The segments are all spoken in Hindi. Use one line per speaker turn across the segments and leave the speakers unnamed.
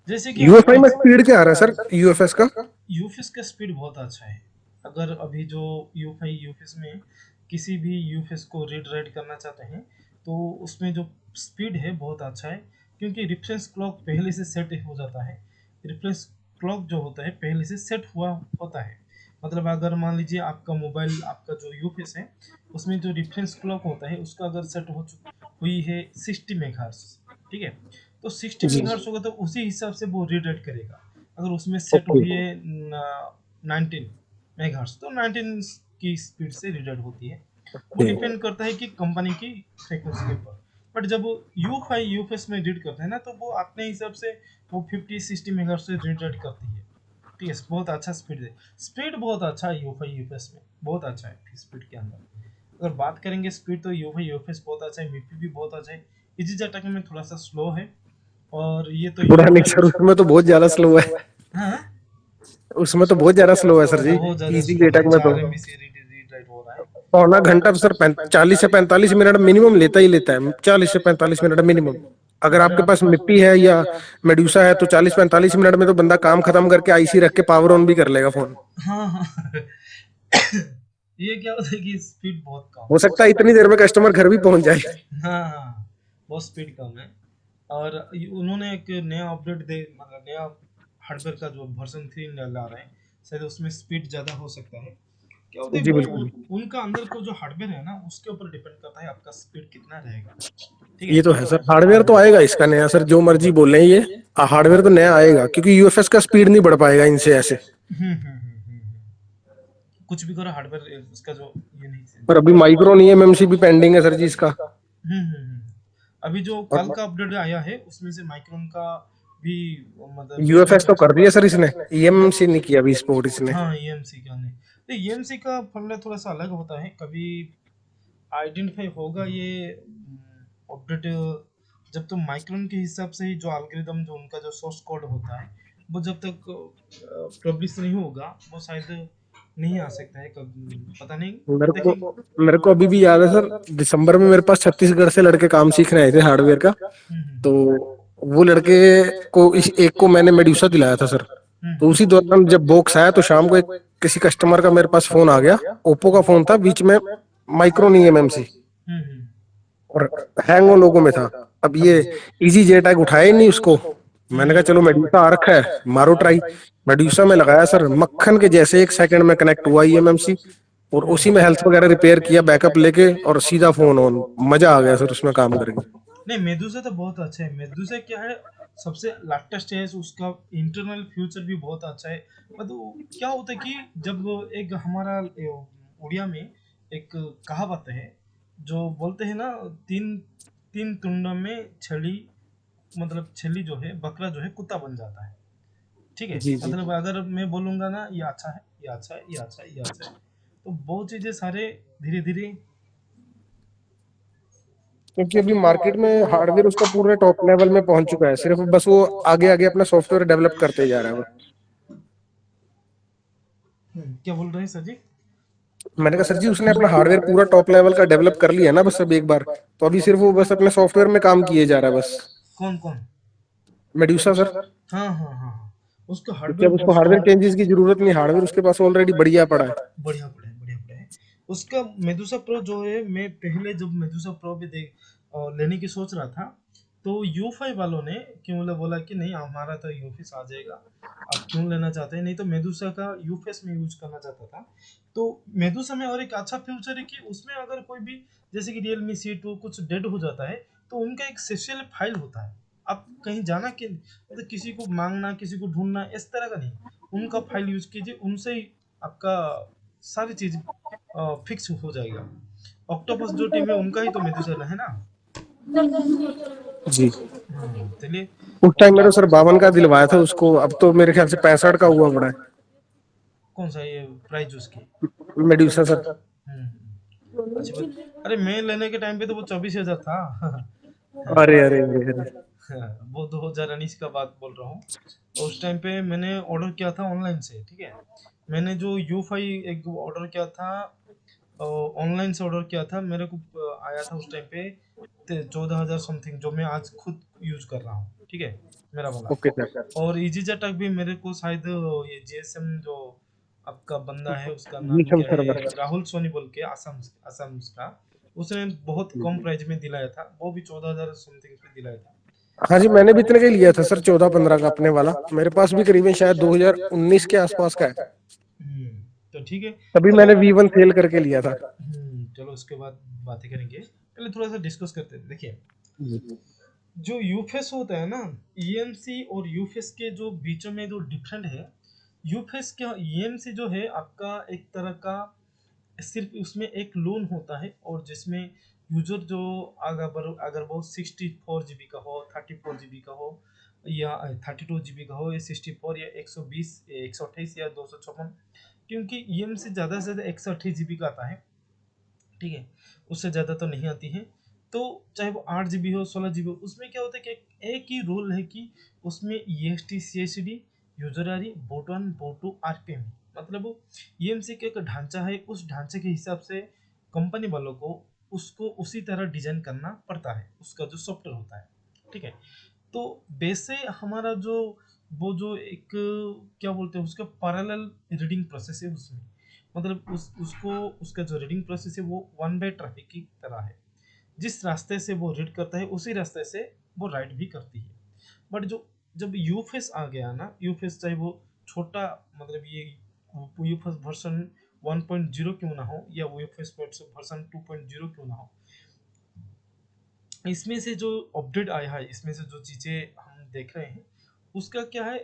जैसे कि
यूएफआई में स्पीड क्या आ रहा है सर यूएफएस का?
यूफिस का स्पीड बहुत अच्छा है। अगर अभी जो यूफाई यूफिस में किसी भी यूफिस को रीड राइट करना चाहते हैं तो उसमें जो स्पीड है बहुत अच्छा है, क्योंकि रिफरेंस क्लॉक पहले से सेट हो जाता है। रिफरेंस क्लॉक जो होता है पहले से सेट हुआ होता है। मतलब अगर मान लीजिए आपका मोबाइल, आपका जो यूफिस है उसमें जो रिफरेंस क्लॉक होता है उसका अगर सेट हुई है 60 मेगाहर्ट्ज, ठीक है, तो 60 मेगाहर्ट्ज होगा तो उसी हिसाब से वो रीड राइट करेगा। अगर उसमें सेट
ओके।
हुई है 19 मेगाहर्ट्ज तो 19 की स्पीड से रीड होती है। वो डिपेंड करता है कि कंपनी की फ्रीक्वेंसी के ऊपर। बट जब यू फाई यूएफएस में रीड करते हैं ना तो वो अपने हिसाब से वो 50-60 मेगाहर्ट्ज से रीड करती है। ठीक है, बहुत अच्छा स्पीड है। स्पीड बहुत अच्छा है यू फाई यूएफएस में, बहुत अच्छा है स्पीड के अंदर। अगर बात करेंगे स्पीड तो यू फाई यूएफएस बहुत अच्छा है, मीपी भी बहुत अच्छा है। इजी अटैक में थोड़ा सा स्लो है। और ये तो
पूरा
यू
नहीं सर, उसमें तो बहुत ज्यादा स्लो है।
हाँ,
उसमें तो बहुत ज्यादा स्लो है सर जी।
बहुत ज्यादा
इजी
स्लो है,
अटैक में तो
4 एमबी से रीड राइट हो रहा है।
पौना घंटा तो सर 40 से 45 मिनट मिनिमम लेता ही लेता है, 40 से 45 मिनट मिनिमम। अगर आपके पास मिप्पी है या मेड्यूसा है तो 40-45 मिनट में तो बंदा काम खत्म करके आईसी रख के पावर ऑन भी कर लेगा फोन।
हाँ हाँ ये क्या होता है कि स्पीड बहुत कम
हो
है।
सकता है इतनी देर में कस्टमर घर भी पहुंच जाए।
हाँ हाँ, बहुत स्पीड कम है। और उन्होंने एक नया अपडेट दे, मतलब नया हार्डवेयर का जो वर्जन 3 ला रहे हैं, शायद उसमें स्पीड ज़्यादा हो सकता है। क्या होता है
जी
वो
बिल्कुल।
उनका अंदर का जो हार्डवेयर है ना उसके ऊपर डिपेंड करता है आपका स्पीड कितना रहेगा। ठीक
ये
है,
तो है सर, हार्डवेयर तो आएगा इसका नया सर, जो मर्जी बोल रहे हैं ये। हार्डवेयर तो नया आएगा क्योंकि यूएफएस का स्पीड नहीं बढ़ पाएगा इनसे ऐसे।
कुछ भी करो हार्डवेयर इसका जो ये नहीं
पर
चेंज
अभी
होगा।
माइक्रोन ईएमएमसी भी पेंडिंग है सर जी इसका।
अभी जो कल
और
का अपडेट आया है उसमें से माइक्रोन का भी, मतलब
यूएफएस तो कर दिया सर इसने,
हाँ
ईएमएमसी नहीं किया अभी स्पोर्ट इसने।
हाँ ईएमसी का नहीं। तो ईएमसी का फंडा थोड़ा सा अलग होता है, कभी आइडेंटिफाई होगा ये अपडेट जब तो माइक्रोन के हिसाब से ही जो एल्गोरिदम जो उनका जो सोर्स कोड होता है वो जब तक पब्लिश नहीं होगा वो शायद नहीं आ सकता है, कब पता नहीं,
मेरे को
देखेंगे।
मेरे को अभी भी याद है सर, दिसंबर में मेरे पास छत्तीसगढ़ से लड़के काम सीखने आए थे हार्डवेयर का। तो वो लड़के को इस एक को मैंने मेड्यूसा दिलाया था सर। तो उसी दौरान जब बॉक्स आया तो शाम को एक किसी कस्टमर का मेरे पास फोन आ गया, ओप्पो का फोन था, बीच में माइक्रोन ईएमएमसी और हैंग उन लोगों में था। अब ये इजी जे टैग उठाया ही नहीं उसको। मैंने कहा चलो मेड्यूसा आ रखा है, मारो ट्राई। मेड्यूसा में लगाया सर, मक्खन के जैसे 1 सेकंड में कनेक्ट हुआ ईएमएमसी। और उसी में हेल्थ वगैरह रिपेयर किया बैकअप लेके, और सीधा फोन ऑन। मजा आ गया सर उसमें काम करके।
नहीं, मेदुसा तो बहुत अच्छा है। मेदुसा क्या है, सबसे लेटेस्ट है, उसका इंटरनल फ्यूचर भी बहुत अच्छा है। मतलब क्या होता है कि जब एक हमारा उड़िया में एक कहावत है जो बोलते हैं ना, तीन तीन तुंड में छली, मतलब छली जो है बकरा जो है कुत्ता बन जाता है। ठीक है,
जी जी।
मतलब अगर मैं बोलूंगा ना ये अच्छा है, ये अच्छा है, ये अच्छा है, ये अच्छा है, तो बहुत चीजें सारे धीरे धीरे।
क्योंकि अभी मार्केट में हार्डवेयर उसका पूरे टॉप लेवल में पहुंच चुका है, सिर्फ बस वो आगे आगे अपना सॉफ्टवेयर डेवलप करते जा रहा है बस।
क्या बोल रहे हैं सर जी?
मैंने कहा सर जी उसने अपना हार्डवेयर पूरा टॉप लेवल का डेवलप कर लिया ना बस अब एक बार। तो अभी सिर्फ वो बस अपने सॉफ्टवेयर में काम किए जा रहा है बस।
कौन कौन?
Medusa sir.
हाँ हाँ हाँ हाँ, उसका
क्योंकि
हार्डवेयर
अब उसको
बहुत
हार्डवेयर
स्ट्रॉन्ग।
चेंजेस की जरूरत नहीं, हार्डवेयर उसके पास ऑलरेडी बढ़िया पड़ा है।
बढ़िया पड़ा है, बढ़िया पड़ा है। उसका मेदुसा प्रो जो है, मैं पहले जब मेदुसा प्रो भी लेने की सोच रहा था तो यूफाई वालों ने क्यों बोला कि नहीं हमारा तो यूफिस आ जाएगा, आप क्यों लेना चाहते हैं, नहीं तो मेदुसा का यूफेस में यूज करना चाहता था। तो मेदुसा में और एक अच्छा फ्यूचर है कि उसमें अगर कोई भी, जैसे कि Realme C2 कुछ डेड हो जाता है तो उनका एक स्पेशल फाइल होता है। आप कहीं जाना के मतलब किसी को मांगना, किसी को ढूंढना इस तरह का नहीं, उनका फाइल यूज कीजिए, उनसे ही आपका सारी चीज फिक्स हो जाएगा। ऑक्टोपस जो टीम है उनका ही तो मेदुसा है ना।
जी।
चलिए।
उस टाइम मेरे सर 52 का दिलवाया था उसको, अब तो मेरे ख्याल से 65 का हुआ पड़ा है।
कौन सा ये प्राइस उसकी?
Medusa sir.
अच्छी बात। अरे मैं लेने के टाइम पे तो वो 24,000 था
अरे अरे अरे अरे।
वो 2019 का बात बोल रहा हूँ। उस टाइम पे मैंने ऑर्डर किया था ऑनलाइन से, ठीक है। मैंने जो यू फाई एक ऑर्डर किया था ऑनलाइन से ऑर्डर किया था, मेरे को आया था उस टाइम पे 14,000 समथिंग, जो मैं आज खुद यूज कर रहा हूँ, ठीक है, मेरा वाला।
Okay sir.
और इजी जटक भी मेरे को शायद ये जीएसएम जो आपका बंदा है उसका
जी
नाम
सम
क्या
सर्वर।
है, राहुल सोनी बोल के, असम, असम का, उसने बहुत कम प्राइस में दिलाया था, वो भी 14,000 समथिंग पे दिलाया था।
हाँ जी, मैंने भी इतने का ही लिया था सर, 14-15 का अपने वाला। मेरे पास भी करीबन शायद 2019 के आसपास का है।
तो ठीक है।
तभी
चलो
मैंने V1 सेल करके लिया था।
चलो उसके बाद बातें करेंगे, पहले थोड़ा सा डिस्कस करते हैं। देखिए,
जी।
जो यूफेस होता है ना, ईएमसी और यूफेस के जो बीचों में जो डिफरेंट है, यूफेस क्या, ईएमसी जो है आपका एक तरह का, सिर्फ उसमें एक लोन होता है, और जिसमें यूजर जो अगर वो 64 GB का हो, 34 GB का हो, या 32 GB का हो, या 64, या 120, 128, या 256, क्योंकि ईएमसी ज़्यादा से ज़्यादा 128 GB का आता है, ठीक है, उससे ज़्यादा तो नहीं आती है। तो चाहे वो 8 GB हो, 16 GB हो, उसमें क्या होता है कि एक ही रूल है कि उसमें EST CSD, user ID, boat one, boat two, RPM, मतलब वो EMC का एक ढांचा है, उस ढांचे के हिसाब से कंपनी वालों को उसको उसी तरह डिजाइन करना पड़ता है, उसका जो सॉफ्टवेयर होता है, ठीक है। तो वैसे हमारा जो, वो जो एक क्या बोलते हैं उसका, पैरेलल रीडिंग प्रोसेस है उसमें, मतलब उसको, उसका जो रीडिंग प्रोसेस है वो वन वे ट्रैफिक की तरह है, जिस रास्ते से वो रीड करता है उसी रास्ते से वो राइट भी करती है। बट जो, जब यूफेस आ गया ना, यूफेस चाहे वो छोटा, मतलब ये यूफेस वर्जन 1.0 क्यों ना हो, या यूफेस वर्जन 2.0 क्यों ना हो, इसमें से जो अपडेट आया है, इसमें से जो चीज़ें हम देख रहे हैं, उसका क्या है,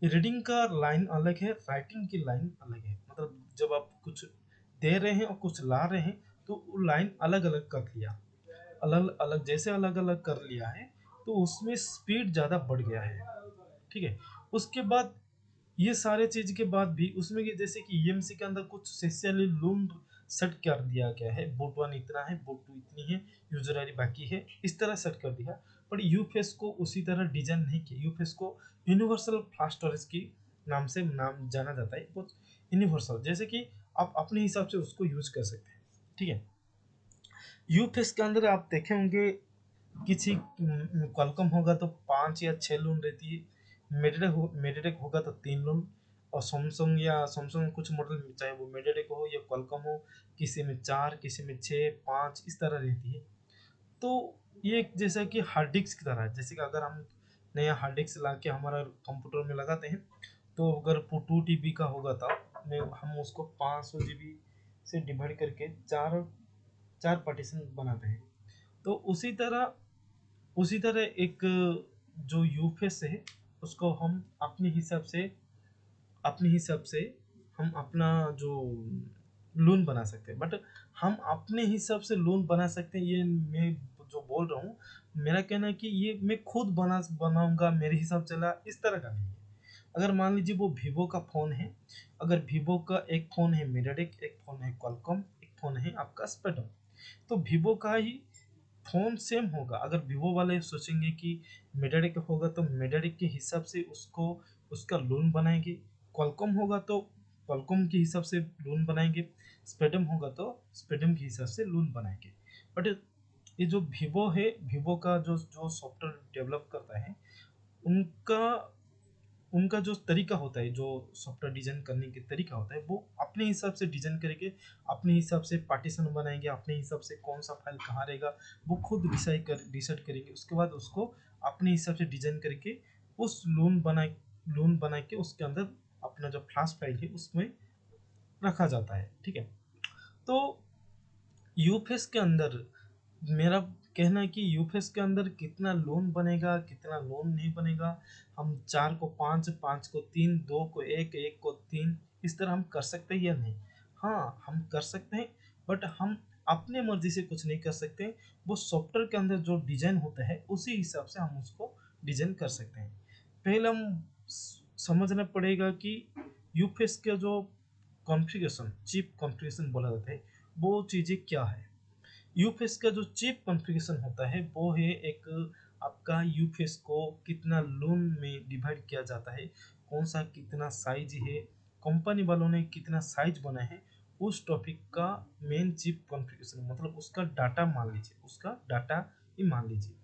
रीडिंग का लाइन अलग है, राइटिंग की लाइन अलग है, मतलब जब आप कुछ दे रहे हैं और कुछ ला रहे हैं, तो वो लाइन अलग अलग कर लिया, अलग अलग, जैसे अलग अलग कर लिया है, तो उसमें स्पीड ज़्यादा बढ़ गया है, ठीक है। उसके बाद ये सारे चीज के बाद भी उसमें कि जैसे कि ईएमसी के अंदर कुछ सेसियली लूम सेट कर दिया गया है, बोट वन इतना है, बोट टू इतनी है, यूजर आईडी बाकी है, इस तरह सेट कर दिया। पर यूफेस को उसी तरह डिजाइन नहीं किया, यूफेस को यूनिवर्सल फ्लैश स्टोरेज की नाम से नाम जाना जाता है, वो यूनिवर्सल, जैसे कि आप अपने हिसाब से उसको यूज कर सकते हैं, ठीक है। यूफेस के अंदर आप देखे होंगे, किसी क्वालकॉम होगा तो 5 या 6 लोन रहती है, मेडिटेक होगा तो 3 लोन, और सैमसंग, या सैमसंग कुछ मॉडल चाहे वो मेडिटेक हो या क्वालकॉम हो, किसी में 4, किसी में 6, 5, इस तरह रहती है। तो ये एक जैसा कि हार्ड डिस्क की तरह है, जैसे कि अगर हम नया हार्ड डिस्क ला के हमारा कंप्यूटर में लगाते हैं, तो अगर 2 TB का होगा तो हम उसको 500 GB से डिवाइड करके चार चार पार्टीशन बनाते हैं। तो उसी तरह एक जो यूफेस है, उसको हम अपने हिसाब से हम अपना जो लोन बना सकते हैं, बट हम अपने हिसाब से लोन बना सकते हैं, ये मैं जो बोल रहा हूँ, मेरा कहना है कि ये मैं खुद बनाऊंगा, मेरे हिसाब चला, इस तरह का नहीं है। अगर मान लीजिए वो वीवो का फ़ोन है, अगर वीवो का एक फ़ोन है मेडिटेक, एक फ़ोन है क्वालकॉम, एक फ़ोन है आपका स्पेक्ट्रम, तो वीवो का ही फ़ोन सेम होगा। अगर वीवो वाले सोचेंगे कि मेडिटेक होगा तो मेडिटेक के हिसाब से उसको, उसका लोन बनाएंगे, क्वालकॉम होगा तो क्वालकॉम के हिसाब से लोन बनाएंगे, स्पेडम होगा तो स्पेडम के हिसाब से लोन बनाएंगे। बट ये जो वीवो है, वीवो का जो जो सॉफ्टवेयर डेवलप करता है, उनका उनका जो तरीका होता है, जो सॉफ्टवेयर डिजाइन करने के तरीका होता है, वो अपने हिसाब से डिजाइन करके, अपने हिसाब से पार्टीशन बनाएंगे, अपने हिसाब से कौन सा फाइल कहाँ रहेगा वो खुद डिसाइड करेंगे, उसके बाद उसको अपने हिसाब से डिजाइन करके उस लोन बना के उसके अंदर अपना जो फ्लैश फाइल है उसमें रखा जाता है, ठीक है। तो यूफेस के अंदर मेरा कहना है कि यूफेस के अंदर कितना लोन बनेगा, कितना लोन नहीं बनेगा, हम 4 को 5, 5 को 3, 2 को 1, 1 को 3, इस तरह हम कर सकते हैं या नहीं? हाँ, हम कर सकते हैं, बट हम अपने मर्जी से कुछ नहीं कर सकते। वो सॉफ्टवेयर के अंदर जो डिजाइन होता है उसी हिसाब से हम उसको डिजाइन कर सकते हैं। पहले हम समझना पड़ेगा कि यूफेस का जो कॉन्फ़िगरेशन, चिप कॉन्फ़िगरेशन बोला जाता है, वो चीज़ें क्या है। यूफेस का जो चिप कॉन्फ़िगरेशन होता है वो है एक, आपका यूफेस को कितना लोन में डिवाइड किया जाता है, कौन सा कितना साइज है, कंपनी वालों ने कितना साइज बनाया है, उस टॉपिक का मेन चिप कॉन्फ़िगरेशन, मतलब उसका डाटा मान लीजिए, उसका डाटा ही मान लीजिए।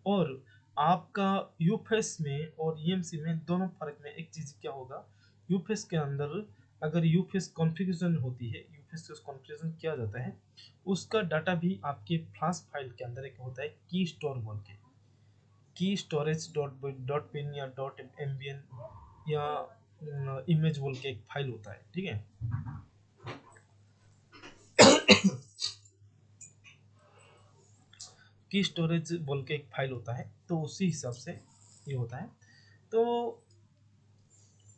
और आपका यूफेस में और ईएमसी में दोनों फर्क में एक चीज़ क्या होगा, यूफेस के अंदर अगर यूफेस कॉन्फ़िगरेशन होती है, यूफेस कॉन्फ़िगरेशन किया जाता है, उसका डाटा भी आपके फ्लैश फाइल के अंदर एक होता है की स्टोर बोल के, की स्टोरेज डॉट पिन या डॉट एमबीएन या इमेज बोल के एक फाइल होता है, ठीक है। की स्टोरेज बोल के एक फाइल होता है, तो उसी हिसाब से ये होता है। तो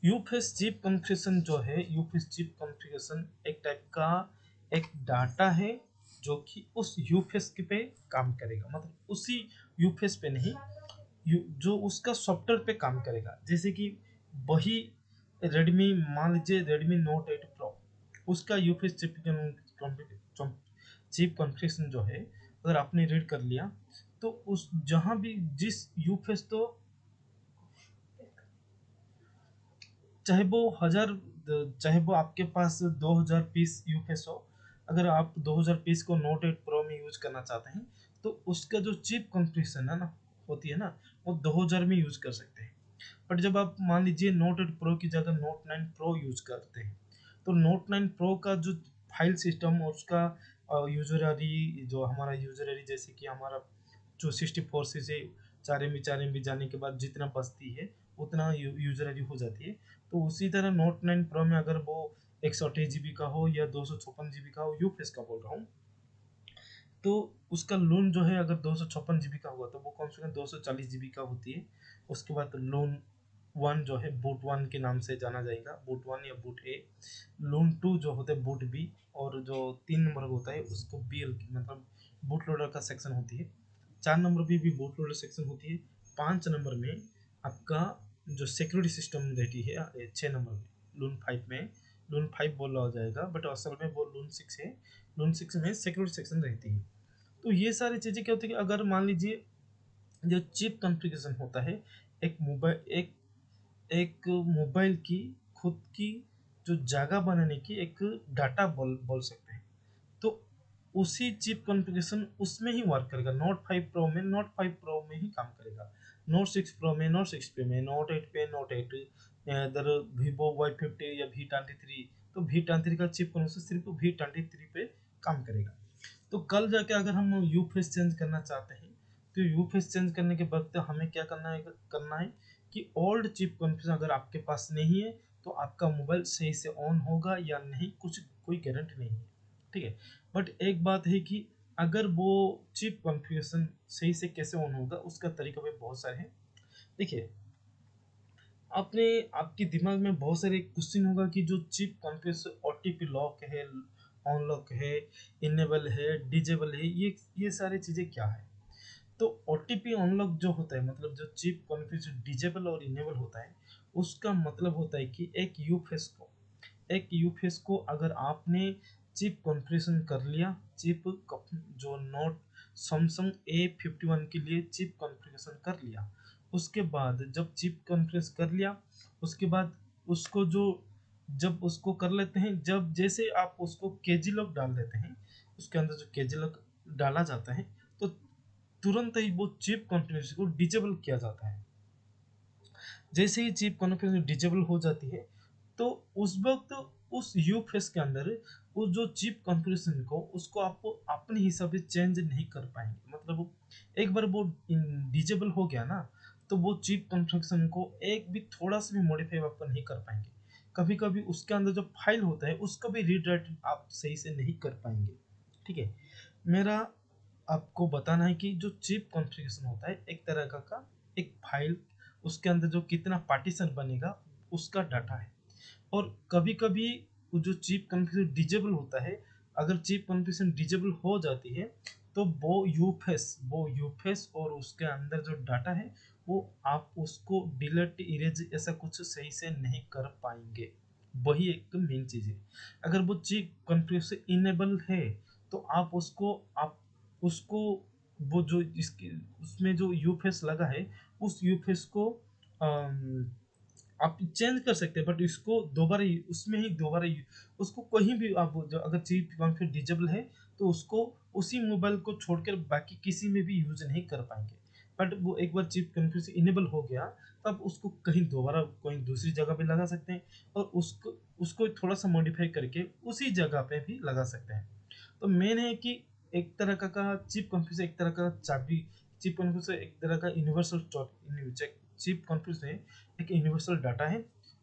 यूफेस चिप कॉन्फ़िगरेशन जो है, यूफेस चिप कॉन्फ़िगरेशन एक टाइप का एक डाटा है जो कि उस यूफेस पे काम करेगा, मतलब उसी यूफेस पे नहीं, जो उसका सॉफ्टवेयर पे काम करेगा। जैसे कि वही रेडमी, मान लीजिए रेडमी नोट 8 प्रो, उसका यूफेस चिप कॉन्फ़िगरेशन जो है, अगर आपने रीड कर लिया तो उस जहाँ भी जिस यूफेस, तो चाहे वो हजार, चाहे वो आपके पास 2000 पीस यूफेस हो, अगर आप 2000 पीस को नोट 8 प्रो में यूज करना चाहते हैं, तो उसका जो चिप कॉन्फ़िगरेशन है ना, होती है ना, वो 2000 में यूज कर सकते हैं। बट जब आप मान लीजिए नोट 8 प्रो की जगह नोट 9 प्रो यूज करते हैं, तो नोट 9 प्रो का जो फाइल सिस्टम और उसका यूजररी, जो हमारा यूजररी, जैसे कि हमारा जो 64 से 4 MB जाने के बाद जितना बचती है उतना यूजररी हो जाती है। तो उसी तरह नोट 9 प्रो में अगर वो 128 GB का हो या 256 GB का हो, यूफेस का बोल रहा हूँ, तो उसका लोन जो है अगर 256 GB का हुआ तो वो कम से कम 240 GB का होती है। उसके बाद लोन वन जो है बूट वन के नाम से जाना जाएगा, बूट वन या बूट ए। लोन टू जो होता है बूट बी, और जो 3 नंबर होता है उसको बी एल, मतलब बूट लोडर का सेक्शन होती है। 4 नंबर भी बूट लोडर सेक्शन होती है। 5 नंबर में आपका जो सिक्योरिटी सिस्टम रहती है, 6 नंबर में लोन फाइव में, लोन फाइव बोला हो जाएगा, बट असल में वो लोन सिक्स है। लोन सिक्स में सिक्योरिटी सेक्शन रहती है। तो ये सारी चीज़ें क्या होती है कि अगर मान लीजिए जो चिप कॉन्फ़िगरेशन होता है, एक मोबाइल एक एक मोबाइल की खुद की जो जगह बनाने की एक डाटा बोल बोल सकते हैं, तो उसी चिप कॉन्फ़िगरेशन उसमें ही वर्क करेगा। नोट 5 प्रो में, नोट 5 प्रो में ही काम करेगा। नोट 6 प्रो में, नोट 6 पे में, नोट 8 पे, नोट 8, इधर वीवो Y50 या V23, तो V23 का चिप कॉन्फ़िगरेशन सिर्फ V23 पे काम करेगा। तो कल जाके अगर हम यू फेस चेंज करना चाहते हैं, तो यू फेस चेंज करने के वक्त हमें क्या करना है कि ओल्ड चिप कॉन्फ़िगरेशन अगर आपके पास नहीं है, तो आपका मोबाइल सही से ऑन होगा या नहीं, कुछ कोई गारंटी नहीं है, ठीक है। बट एक बात है कि अगर वो चिप कॉन्फ़िगरेशन सही से कैसे ऑन होगा, उसका तरीका भी बहुत सारे हैं। देखिए, आपने आपके दिमाग में बहुत सारे क्वेश्चन होगा कि जो चिप कॉन्फ़िगरेशन ओटीपी लॉक है, ऑन लॉक है, इनेबल है, डिजेबल है, ये सारी चीज़ें क्या है। तो ओटीपी अनलॉक जो होता है, मतलब जो चिप कॉन्फ़िगरेशन डिजेबल और इनेबल होता है, उसका मतलब होता है कि एक यूफेस को अगर आपने चिप कॉन्फ़िगरेशन कर लिया, जो नोट सैमसंग A51 के लिए चिप कॉन्फ़िगरेशन कर लिया, उसके बाद जब चिप कॉन्फ़िगरेशन कर लिया, उसके बाद उसको जो जब उसको कर लेते हैं, जब जैसे आप उसको केजी लॉक डाल देते हैं, उसके अंदर जो केजी लॉक डाला जाता है, तो तुरंत ही वो चिप कॉन्फ़िगरेशन को डिसेबल किया जाता है। जैसे ही चिप कॉन्फ़िगरेशन डिसेबल हो जाती है, तो उस वक्त उस यूफेस के अंदर उस जो चिप कॉन्फ़िगरेशन को उसको आप अपने हिसाब से चेंज नहीं कर पाएंगे। मतलब एक बार वो डिसेबल हो गया ना, तो वो चिप कॉन्फ़िगरेशन को एक भी थोड़ा सा भी मॉडिफाई आप नहीं कर पाएंगे। कभी कभी उसके अंदर जो फाइल होता है उसका भी रीड राइट आप सही से नहीं कर पाएंगे, ठीक है। मेरा आपको बताना है कि जो चिप कॉन्फ़िगरेशन होता है एक तरह का एक फाइल, उसके अंदर जो कितना पार्टीशन बनेगा उसका डाटा है। और कभी कभी वो जो चिप कॉन्फ़िगरेशन डिजेबल होता है, अगर चिप कॉन्फ़िगरेशन डिजेबल हो जाती है, तो वो यूफेस और उसके अंदर जो डाटा है, वो आप उसको डिलीट इरेज ऐसा कुछ सही से नहीं कर पाएंगे। वही एक मेन चीज है। अगर वो चिप कॉन्फ़िगरेशन इनेबल है, तो आप उसको वो जो इसके उसमें जो यूफेस लगा है, उस यूफेस को आप चेंज कर सकते हैं, बट इसको दोबारा उसमें ही दोबारा उसको कहीं भी आप जो अगर चिप कॉन्फ़िगर डिजेबल है तो उसको उसी मोबाइल को छोड़कर बाकी किसी में भी यूज नहीं कर पाएंगे। बट वो एक बार चिप कॉन्फ़िगर से इनेबल हो गया तब उसको कहीं दोबारा कोई दूसरी जगह पे लगा सकते हैं और उसको उसको थोड़ा सा मॉडिफाई करके उसी जगह पे भी लगा सकते हैं। तो मेन है कि एक तरह का चिप कॉन्फ़िगर एक तरह का चाबी, चिप कॉन्फ़िगर एक तरह का यूनिवर्सल चिप कॉन्फ़िगर एक यूनिवर्सल डाटा है,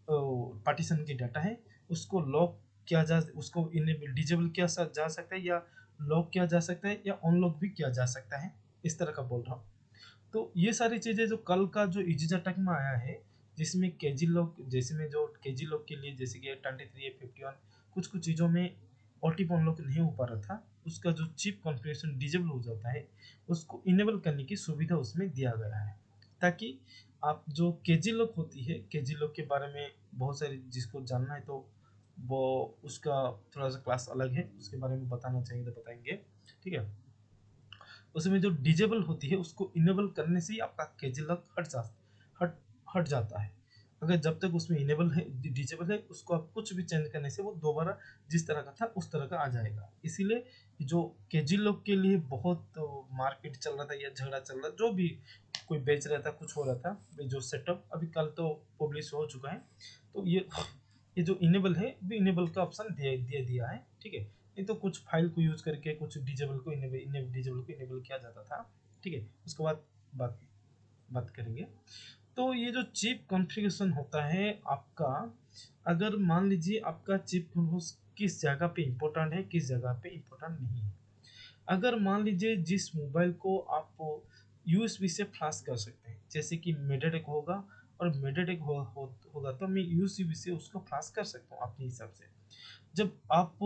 पार्टीशन की डाटा है, उसको लॉक किया जा, उसको इनेबल डिजेबल किया जा सकता है या लॉक किया जा सकता है या अनलॉक भी किया जा सकता है, इस तरह का बोल रहा हूँ। तो ये सारी चीज़ें जो कल का जो इजी अटैक में आया है, जिसमें केजी लॉक जैसे में जो केजी लॉक के लिए जैसे कि 23 या 51 कुछ कुछ चीज़ों में ओटीपी अनलॉक नहीं हो पा रहा था, उसका जो चिप कॉन्फ़िगरेशन डिजेबल हो जाता है उसको इनेबल करने की सुविधा उसमें दिया गया है, ताकि आप जो केजी लॉक होती है, केजी लॉक के बारे में बहुत सारी जिसको जानना है तो वो उसका थोड़ा सा क्लास अलग है, उसके बारे में बताना चाहिए तो बताएंगे, ठीक है। उसमें जो डिजेबल होती है उसको इनेबल करने से ही आपका केजी लॉक हट हट जाता है। अगर जब तक उसमें इनेबल है डिजेबल है उसको आप कुछ भी चेंज करने से वो दोबारा जिस तरह का था उस तरह का आ जाएगा। इसीलिए जो केजी लॉक के लिए बहुत मार्केट चल रहा था या झगड़ा चल रहा, जो भी कोई बेच रहा था कुछ हो रहा था, जो सेटअप अभी कल तो पब्लिश हो चुका है। तो ये जो इनेबल है वो इनेबल का ऑप्शन दे दिया है, ठीक है। नहीं तो कुछ फाइल को यूज करके कुछ डिजेबल को डिजेबल को इनेबल किया जाता था, ठीक है। उसके बाद बात बात करेंगे। तो ये जो चिप कॉन्फ़िगरेशन होता है आपका, अगर मान लीजिए आपका चिप किस जगह पे इम्पोर्टेंट है किस जगह पे इम्पोर्टेंट नहीं है। अगर मान लीजिए जिस मोबाइल को आप यूएसबी से फ्लैश कर सकते हैं, जैसे कि मेडाटेक होगा और मेडाटेक होगा तो मैं यूएसबी से उसको फ्लैश कर सकता हूँ अपने हिसाब से। जब आप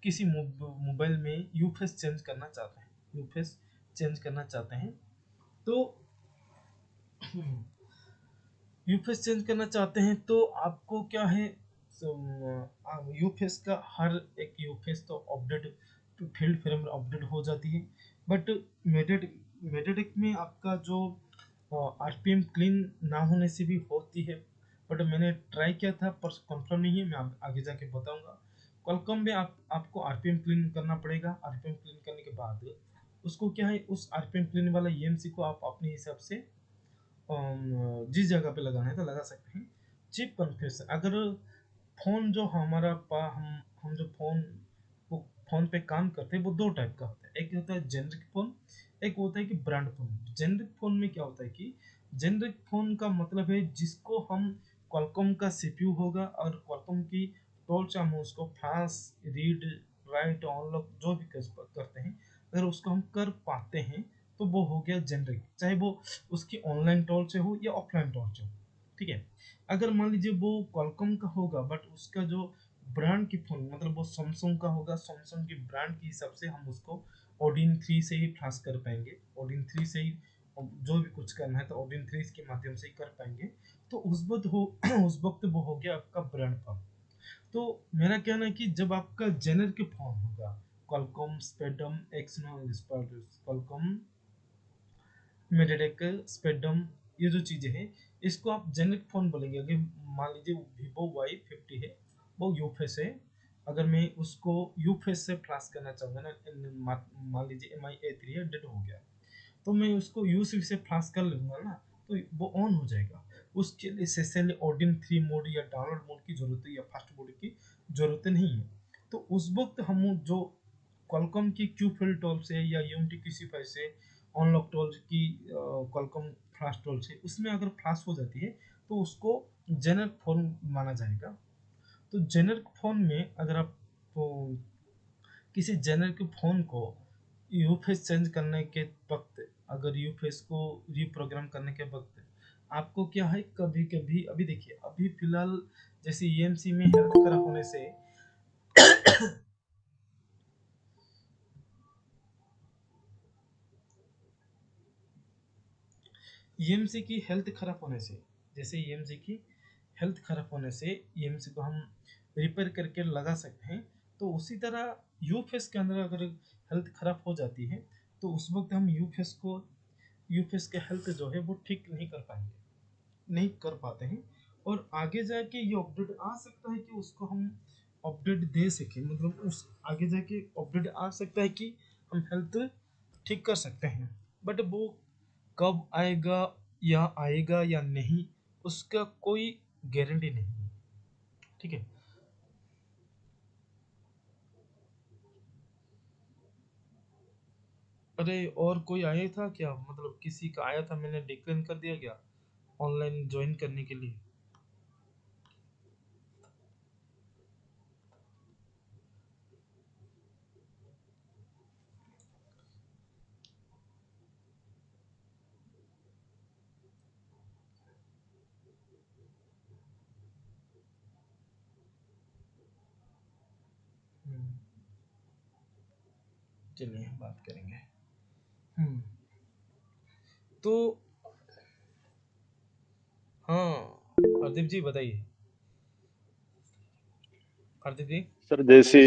किसी मोबाइल में यूफेस चेंज करना चाहते हैं, यूफेस चेंज करना चाहते हैं तो यूफेस चेंज करना चाहते हैं तो आपको क्या है, यूफेस का हर एक यूफेस तो अपडेट फील्ड फ्रेम अपडेट हो जाती है। बट मेडेटिक में आपका जो आरपीएम क्लीन ना होने से भी होती है। बट मैंने ट्राई किया था पर कंफर्म नहीं है, मैं आगे जाके बताऊंगा। क्वालकॉम में आपको आरपीएम क्लीन करना पड़ेगा। आरपीएम क्लीन करने के बाद उसको क्या है, उस आरपीएम क्लीन वाला ईएमसी को आप अपने हिसाब से जिस जगह पे लगाना है तो लगा सकते हैं। चिप कॉन्फ़िगरेशन, अगर फ़ोन जो हमारा हम जो फ़ोन पे काम करते हैं वो दो टाइप का होता है। एक होता है जेनरिक फ़ोन, एक होता है कि ब्रांड फ़ोन। जेनरिक फ़ोन में क्या होता है कि जेनरिक फ़ोन का मतलब है जिसको हम क्वालकॉम का सीपीयू होगा और क्वालकॉम की टॉर्च हम उसको फ्लैश, रीड, राइट, अनलॉक जो भी करते हैं, अगर उसको हम कर पाते हैं तो वो हो गया जेनरिक, चाहे वो उसकी ऑनलाइन टॉर्च हो या ऑफलाइन टॉर्च हो, ठीक है। अगर मान लीजिए वो क्वालकॉम का होगा बट उसका जो ब्रांड की फोन मतलब वो सैमसंग का होगा, सैमसंग की ब्रांड के हिसाब से हम उसको ओडिन 3 से ही फ्लैश कर पाएंगे, ओडिन 3 से ही जो भी कुछ करना है तो ओडिन 3 के माध्यम से ही कर पाएंगे। तो उस वक्त हो उस वक्त वो हो गया आपका ब्रांड फोन। तो मेरा कहना है कि जब आपका जेनरिक फोन होगा, Qualcomm spectrum Exynos Qualcomm मेडेटेक spectrum, ये जो चीज़ें हैं इसको आप जेनरिक फ़ोन बोलेंगे। अगर मान लीजिए वीवो Y50 है, वो यूफेस है, अगर मैं उसको यूफेस से फ्लैश करना चाहूँगा ना, मान लीजिए MI A300 हो गया तो मैं उसको यूएसबी से फ्लैश कर लूँगा ना तो वो ऑन हो जाएगा। उसके लिए स्पेशली ओडिन 3 मोड या डाउनलोड मोड की ज़रूरत है या फास्ट मोड की ज़रूरत नहीं है। तो उस वक्त हम जो क्वालकॉम की क्यू फिल टॉल से या यूएमटी किसी फाइव से अनलॉक टॉल की क्वालकॉम फ्लैश टॉल से उसमें अगर फ्लैश हो जाती है तो उसको जेनरिक फ़ोन माना जाएगा। तो जेनरिक फ़ोन में अगर आप किसी जेनरिक फ़ोन को यूफेस चेंज करने के वक्त, अगर यूफेस को रीप्रोग्राम करने के वक्त आपको क्या है, कभी कभी अभी देखिए अभी फिलहाल जैसे ईएमसी में हेल्थ खराब होने से ईएमसी की हेल्थ खराब होने से जैसे ईएमसी की हेल्थ खराब होने से ईएमसी को हम रिपेयर करके लगा सकते हैं। तो उसी तरह यूफेस के अंदर अगर हेल्थ खराब हो जाती है तो उस वक्त हम यूफेस के हेल्थ जो है वो ठीक नहीं कर पाएंगे, नहीं कर पाते हैं। और आगे जाके ये अपडेट आ सकता है कि उसको हम अपडेट दे सके, मतलब उस आगे जाके अपडेट आ सकता है कि हम हेल्थ ठीक कर सकते हैं। बट वो कब आएगा या आएगा या नहीं, उसका कोई गारंटी नहीं है। ठीक है। अरे और कोई आया था क्या, मतलब किसी का आया था, मैंने डिक्लेयर कर दिया क्या ऑनलाइन ज्वाइन करने के लिए? हम्म, चलिए हम बात करेंगे। हम्म। तो हाँ, हरदीप जी बताइए। हरदीप जी।
सर जैसे,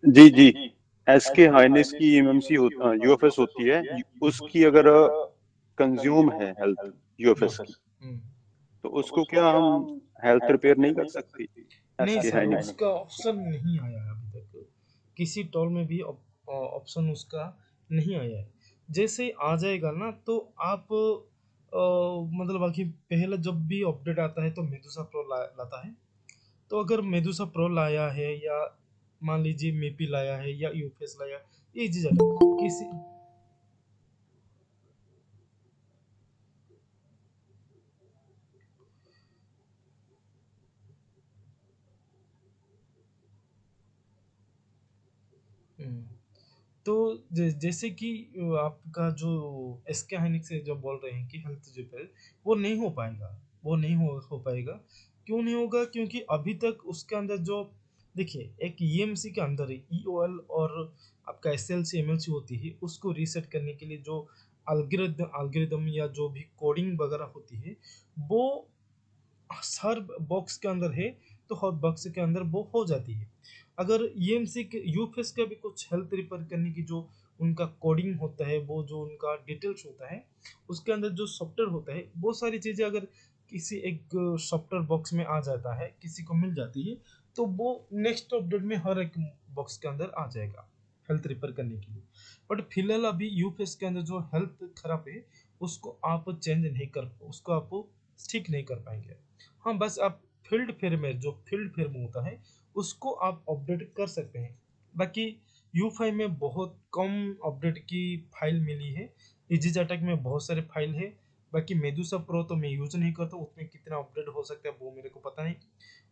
जी जी, एस के हाइनेस की एमएमसी यूएफएस होती है, उसकी अगर कंज्यूम है हेल्थ यूएफएस की,
हम्म।
तो उसको क्या हम हेल्थ रिपेयर नहीं कर सकती एस
नहीं
के
सर,
हाइनेस
उसका ऑप्शन नहीं आया है अभी तक, किसी टोल में भी ऑप्शन उसका नहीं आया है। जैसे आ जाएगा ना तो आप मतलब बाकी पहले जब भी अपडेट आता है तो मेडुसा प्रो लाता है। तो अगर मेडुसा प्रो लाया है या मान लीजिए मेपी लाया है या यूफेस लाया, ये चीज किसी। हम्म। तो जैसे कि आपका जो एसके हाइनिक से जो बोल रहे हैं कि हेल्थ रिपेयर वो नहीं हो पाएगा, वो नहीं हो पाएगा। क्यों नहीं होगा? क्योंकि अभी तक उसके अंदर जो, देखिए एक ईएमसी के अंदर ईओएल और आपका एसएलसी एमएलसी होती है, उसको रीसेट करने के लिए जो अल्गोरिदम या जो भी कोडिंग वगैरह होती है, वो हर बॉक्स के अंदर है, तो हर बॉक्स के अंदर वो हो जाती है। अगर ईएमसी के यूफेस का भी कुछ हेल्थ रिपेयर करने की जो उनका कोडिंग होता है, वो जो उनका डिटेल्स होता है, उसके अंदर जो सॉफ्टवेयर होता है, वो सारी चीज़ें अगर किसी एक सॉफ्टवेयर बॉक्स में आ जाता है, किसी को मिल जाती है, तो वो नेक्स्ट अपडेट में हर एक बॉक्स के अंदर आ जाएगा हेल्थ रिपेयर करने के लिए। बट फिलहाल अभी यूफेस के अंदर जो हेल्थ खराब है, उसको आप चेंज नहीं कर, उसको आप ठीक नहीं कर पाएंगे। हाँ, बस आप फील्ड फेयर में, जो फील्ड फेयर में होता है, उसको आप अपडेट कर सकते हैं। बाकी U5 में बहुत कम अपडेट की फाइल मिली है। इजी अटैक में बहुत सारे फाइल है। बाकी मेडुसा प्रो तो मैं यूज नहीं करता, उसमें कितना अपडेट हो सकता है वो मेरे को पता नहीं।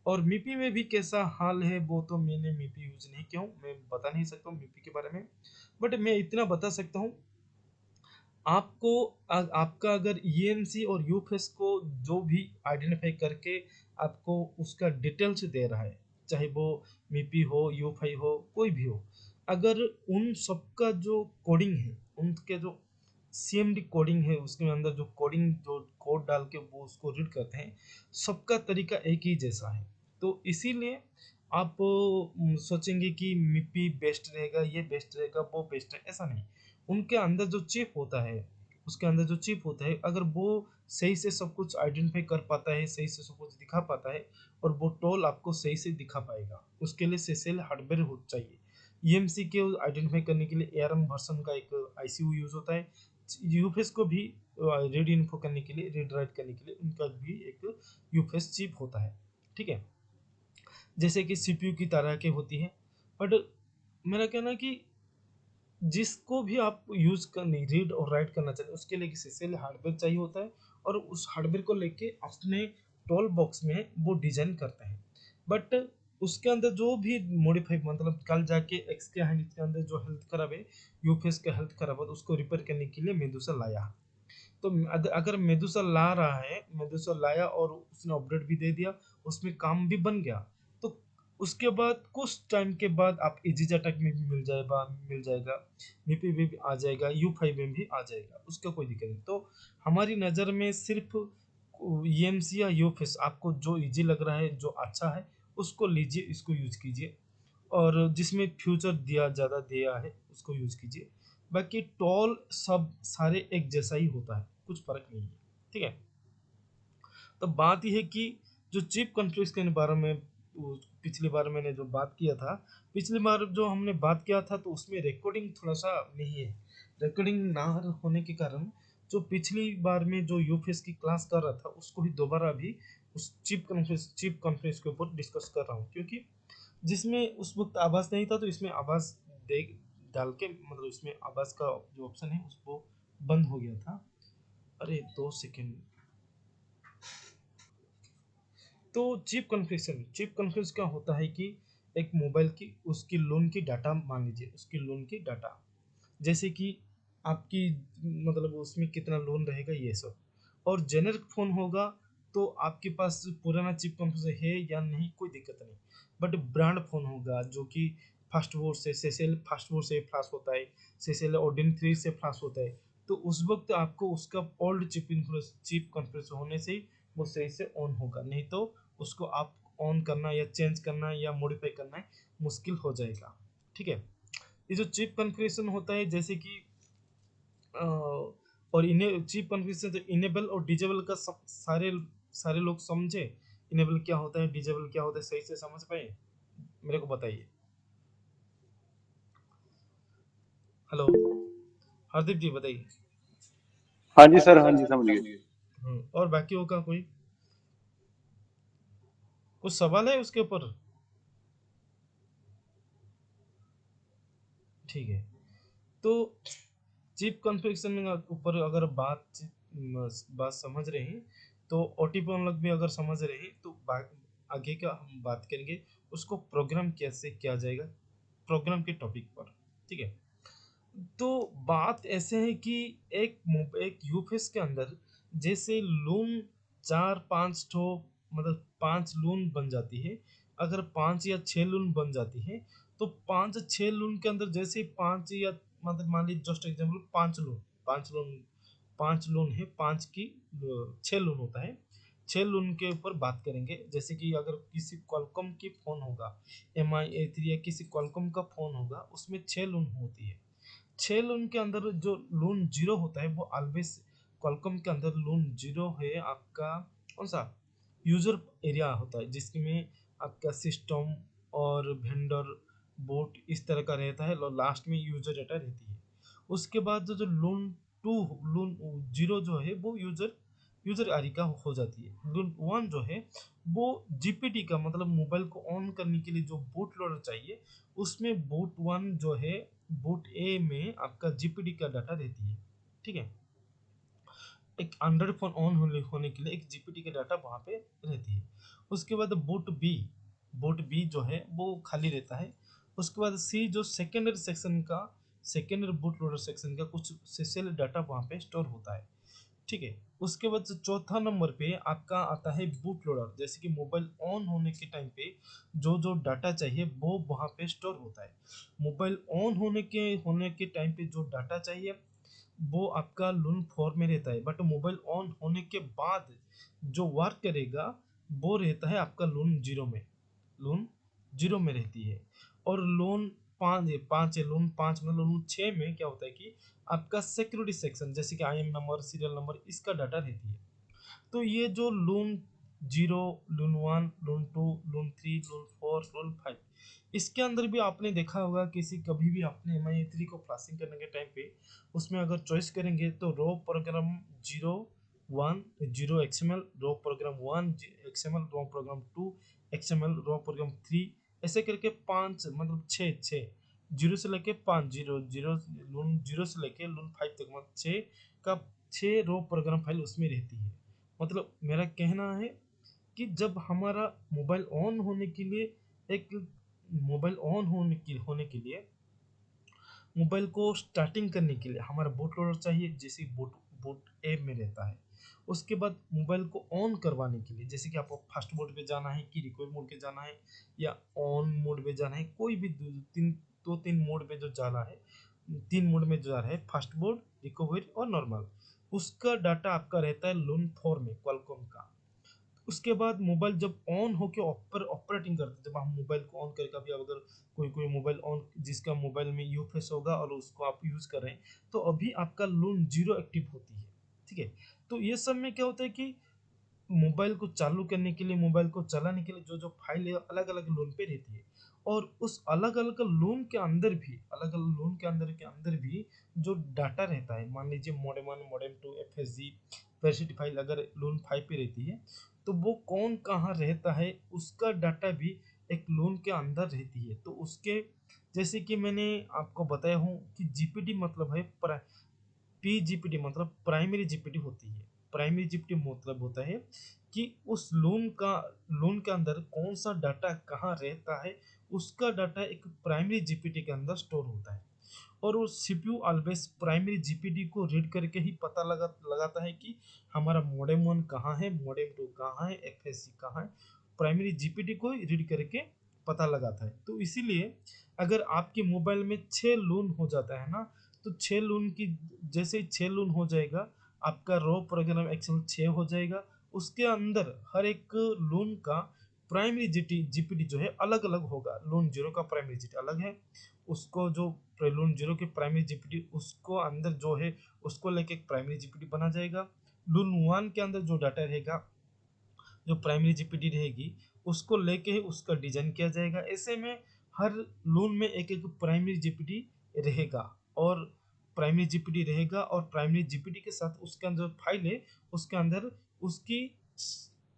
और मिपी में भी कैसा हाल है वो तो मैंने मिपी यूज नहीं किया हूँ, मैं बता नहीं सकता हूँ मिपी के बारे में। बट मैं इतना बता सकता हूँ आपको, आपका अगर ईएमसी और यूफेस को जो भी आइडेंटिफाई करके आपको उसका डिटेल्स दे रहा है, चाहे वो मिपी हो, यू5 हो, कोई भी हो, अगर उन सबका जो कोडिंग है, उनके जो सीएमडी कोडिंग है, उसके अंदर जो कोडिंग जो कोड डाल के वो उसको रीड करते हैं, सबका तरीका एक ही जैसा है। तो इसीलिए आप सोचेंगे कि मिपी बेस्ट रहेगा, ये बेस्ट रहेगा, वो बेस्ट है, ऐसा नहीं। उनके अंदर जो चिप होता है, उसके अंदर जो चिप होता है, अगर वो सही से सब कुछ आइडेंटिफाई कर पाता है, सही से सब कुछ दिखा पाता है, और वो टोल आपको सही से दिखा पाएगा, उसके लिए सेसेल हार्डवेयर हो चाहिए। ईएमसी के आइडेंटिफाई करने के लिए एआरएम वर्जन का एक आईसीयू यूज होता है। यूफेस को भी रीड इन्फो करने के लिए, रीड राइट करने के लिए उनका भी एक यूफेस चिप होता है। ठीक है, जैसे कि सीपीयू की तरह के होती है। बट मेरा कहना है कि जिसको भी आप यूज करने, रीड और राइट करना चाहते हैं, उसके लिए स्पेशल हार्डवेयर चाहिए होता है, और उस हार्डवेयर को लेके अपने टोल बॉक्स में वो डिजाइन करते हैं। बट उसके अंदर जो भी मॉडिफाई, मतलब कल जाके एक्स के हैंड के अंदर जो हेल्थ खराब है, यूफेस का हेल्थ खराब है, तो उसको रिपेयर करने के लिए मेदुसा लाया। तो अगर मेदुसा ला रहा है, मेदुसा लाया और उसने अपडेट भी दे दिया, उसमें काम भी बन गया, तो उसके बाद कुछ टाइम के बाद आप इजी अटैक में भी मिल जाएगा, वीपी में भी आ जाएगा, यू5 में भी आ जाएगा, उसका कोई दिक्कत नहीं। तो हमारी नज़र में सिर्फ ईएमसी या यूफेस, आपको जो इजी लग रहा है, जो अच्छा है, उसको लीजिए, इसको यूज कीजिए, और जिसमें फ्यूचर दिया ज़्यादा दिया है उसको यूज कीजिए। बाकी टॉल सब सारे एक जैसा ही होता है, कुछ फर्क नहीं है। ठीक है। तो बात यह है कि जो चिप कॉन्फ़िगरेशन के बारे में पिछली बार मैंने जो बात किया था, पिछली बार जो हमने बात किया था तो उसमें रिकॉर्डिंग थोड़ा-सा नहीं है। रिकॉर्डिंग ना होने के कारण जो पिछली बार में जो यूफेस की क्लास कर रहा था उसको ही दोबारा भी उस चिप कॉन्फ्रेंस के ऊपर डिस्कस कर रहा हूँ, क्योंकि जिसमें उस वक्त आवाज़ नहीं था तो इसमें आवाज़ दे डाल के, मतलब इसमें आवाज़ का जो ऑप्शन है उसको बंद हो गया था। अरे 2 सेकेंड। तो चिप कॉन्फ़िगरेशन क्या होता है कि एक मोबाइल की उसकी लोन की डाटा, मान लीजिए उसकी लोन की डाटा, जैसे कि आपकी, मतलब उसमें कितना लोन रहेगा ये सब। और जेनरिक फ़ोन होगा तो आपके पास पुराना चिप कॉन्फ़िगरेशन है या नहीं कोई दिक्कत नहीं। बट ब्रांड फ़ोन होगा जो कि फास्ट बोर्ड से फ्लैश होता है, सेसेल ओडिन 3 से फ्लैश होता है, तो उस वक्त आपको उसका ओल्ड चिप कॉन्फ़िगरेशन होने से ही वो सही से ऑन होगा, नहीं तो उसको आप ऑन करना या चेंज करना या मॉडिफाई करना मुश्किल हो जाएगा। ठीक है। ये जो चिप कॉन्फ़िगरेशन होता है, जैसे कि अ, और इन्हें चिप कॉन्फ़िगरेशन जो इनेबल और डिसेबल का सारे सारे लोग समझे। इनेबल क्या होता है, डिसेबल क्या होता है, सही से समझ पाए? मेरे को बताइए। हेलो, हरदीप जी बताइए।
हाँ जी सर, हाँ जी समझ गए।
और बाकी होगा कोई कुछ सवाल है उसके ऊपर? ठीक है। तो चिप कॉन्फ़िगरेशन में ऊपर अगर बात समझ रहे हैं, तो ओटीपी हम लोग भी अगर समझ रहे हैं तो आगे का हम बात करेंगे उसको प्रोग्राम कैसे किया जाएगा, प्रोग्राम के टॉपिक पर। ठीक है। तो बात ऐसे है कि एक यूफेस के अंदर जैसे लून चार पांच ठो, मतलब 5 लून बन जाती है। अगर 5 या 6 लून बन जाती है तो 5 6 लून के अंदर जैसे 5 या, मतलब मान लीजिए जस्ट एग्जाम्पल 5 लून, 5 लून, 5 लून है, 5 की 6 लून होता है। 6 लून के ऊपर बात करेंगे, जैसे कि अगर किसी क्वालकॉम की फोन होगा, MI A3 या किसी क्वालकॉम का फोन होगा, उसमें 6 लून होती है। 6 लून के अंदर जो लून जीरो होता है वो ऑलवेज, क्वालकॉम के अंदर लून जीरो है आपका कौन सा, यूजर एरिया होता है, जिसमें आपका सिस्टम और वेंडर बोट इस तरह का रहता है, और लास्ट में यूजर डाटा रहती है। उसके बाद जो लून टू, लून जीरो जो है वो यूजर यूजर एरिया का हो जाती है। लून वन जो है वो जीपीटी का, मतलब मोबाइल को ऑन करने के लिए जो बूट लोडर चाहिए, उसमें बूट वन जो है, बूट ए में आपका जीपीडी का डाटा रहती है। ठीक है। एक एंड्रॉइड फोन ऑन होने के लिए एक जीपीटी का डाटा वहाँ पे रहती है। उसके बाद बूट बी जो है वो खाली रहता है। उसके बाद सी जो सेकेंडरी बूट लोडर सेक्शन का कुछ सेल डाटा वहाँ पे स्टोर होता है। ठीक है। उसके बाद चौथा नंबर पे आपका आता है बूट लोडर, जैसे कि मोबाइल ऑन होने के टाइम पे जो जो डाटा चाहिए वो वहाँ पे स्टोर होता है। मोबाइल ऑन होने के टाइम पे जो डाटा चाहिए वो आपका लून 4 में रहता है, बट मोबाइल ऑन होने के बाद जो वर्क करेगा वो रहता है आपका लून जीरो में, लून जीरो में रहती है। और लोन पाँच है, लोन पाँच मतलब लोन 6 में क्या होता है कि आपका सिक्योरिटी सेक्शन, जैसे कि IM नंबर, सीरियल नंबर, इसका डाटा रहती है। तो ये जो LUN zero, LUN one, LUN two, LUN three, LUN four, LUN five, इसके अंदर भी आपने देखा होगा, किसी कभी भी आपने MI3 को फ्लैशिंग करने के टाइम पे उसमें अगर चॉइस करेंगे तो row program zero one, zero XML row program one, XML row program two, XML row program three, ऐसे करके पाँच, मतलब छः जीरो से लेके पाँच, जीरो जीरो, लून जीरो से लेके लून फाइव तक, मतलब का 6 रो प्रोग्राम फाइल उसमें रहती है। मतलब मेरा कहना है कि जब हमारा मोबाइल ऑन होने के लिए एक मोबाइल ऑन होने के लिए मोबाइल को स्टार्टिंग करने के लिए हमारा बूट लोडर चाहिए, जैसे बूट बूट ऐप में रहता है। उसके बाद मोबाइल को ऑन करवाने के लिए, जैसे कि आपको फर्स्ट मोड पे जाना है कि रिकॉर्ड मोड पे जाना है या ऑन मोड पे जाना है, कोई भी दो तीन मोड पे जो जाना है, 3 मोड में जो जा रहा है, फर्स्ट मोड, रिकवरी और नॉर्मल, उसका डाटा आपका रहता है लून 4 में, क्वालकॉम का। उसके बाद मोबाइल जब ऑन होके ऑपरेटिंग करते हैं, जब हम मोबाइल को ऑन करके, अभी अगर कोई कोई मोबाइल ऑन, जिसका मोबाइल में यूफेस होगा और उसको आप यूज़ कर रहे हैं, तो अभी आपका लून जीरो एक्टिव होती है। ठीक है। तो ये सब में क्या होता है कि मोबाइल को चालू करने के लिए, मोबाइल को चलाने के लिए जो जो फाइल है अलग अलग लोन पे रहती है। और उस अलग अलग लोन के अंदर भी, अलग अलग लोन के अंदर भी जो डाटा रहता है, मान लीजिए modem 1, modem 2, FSG, spreadsheet file अगर लोन 5 पे रहती है, तो वो कौन कहाँ रहता है उसका डाटा भी एक लोन के अंदर रहती है। तो उसके जैसे कि मैंने आपको बताया हूँ कि जीपीडी मतलब है, पीजीपीटी मतलब प्राइमरी जीपीटी होती है। प्राइमरी जीपीटी मतलब होता है कि उस लोन के अंदर कौन सा डाटा कहाँ रहता है, उसका डाटा एक प्राइमरी जीपीटी के अंदर स्टोर होता है। और वो सीपीयू ऑलवेज प्राइमरी जीपीटी को रीड करके ही पता लगाता है कि हमारा मॉडेम 1 कहाँ है, मॉडेम 2 कहाँ है, एफएससी कहाँ है। प्राइमरी जीपीटी को रीड करके पता लगाता है। तो इसीलिए अगर आपके मोबाइल में 6 लोन हो जाता है ना, तो 6 लोन की, जैसे ही 6 लोन हो जाएगा, आपका रो प्रोग्राम एक्सेल 6 हो जाएगा। उसके अंदर हर एक लोन का प्राइमरी जीपीटी जो है अलग अलग होगा। लोन जीरो का प्राइमरी जीपीटी अलग है, उसको जो लोन जीरो के प्राइमरी जीपीटी उसको अंदर जो है उसको लेके एक प्राइमरी जीपीटी बना जाएगा। लोन वन के अंदर जो डाटा रहेगा, जो प्राइमरी जीपीटी रहेगी, उसको लेके ही उसका डिजाइन किया जाएगा। ऐसे में हर लोन में एक एक प्राइमरी जीपीटी रहेगा, और प्राइमरी जीपीटी रहेगा, और प्राइमरी जीपीटी के साथ उसके अंदर जो फाइल है उसके अंदर उसकी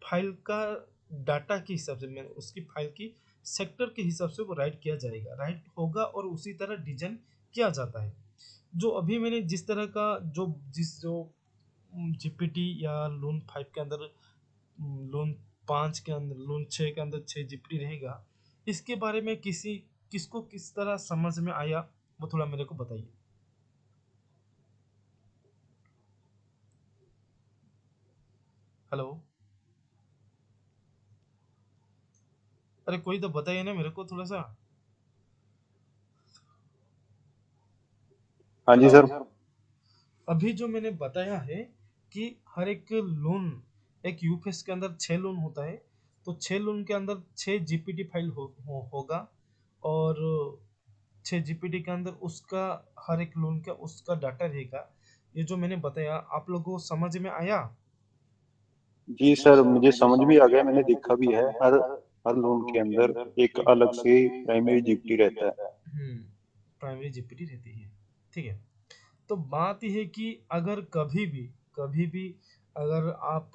फाइल का डाटा के हिसाब से, मैं उसकी फाइल की सेक्टर के हिसाब से वो राइट किया जाएगा, राइट होगा, और उसी तरह डिजाइन किया जाता है। जो अभी मैंने जिस तरह का जो जीपीटी या लोन 5 के अंदर, लोन 5 के अंदर, लोन 6 के अंदर 6 जीपीटी रहेगा, इसके बारे में किसको किस तरह समझ में आया, वो थोड़ा मेरे को बताइए। हेलो, अरे कोई तो बताइए ना मेरे को थोड़ा सा।
हाँ जी
हेलो,
सर।
अभी जो मैंने बताया है कि हर एक लोन, एक यूपीएस के अंदर 6 लोन होता है, तो 6 लोन के अंदर 6 जीपीटी फाइल होगा, और 6 जीपीटी के अंदर उसका हर एक लोन का उसका डाटा रहेगा। ये जो मैंने बताया आप लोगों को समझ में आया?
जी सर, मुझे समझ भी आ गया, मैंने देखा भी है। हर हर लोन के अंदर एक अलग से प्राइमरी जीपीटी रहता है।
प्राइमरी जीपीटी रहती है, ठीक है। तो बात यह है कि अगर कभी भी अगर आप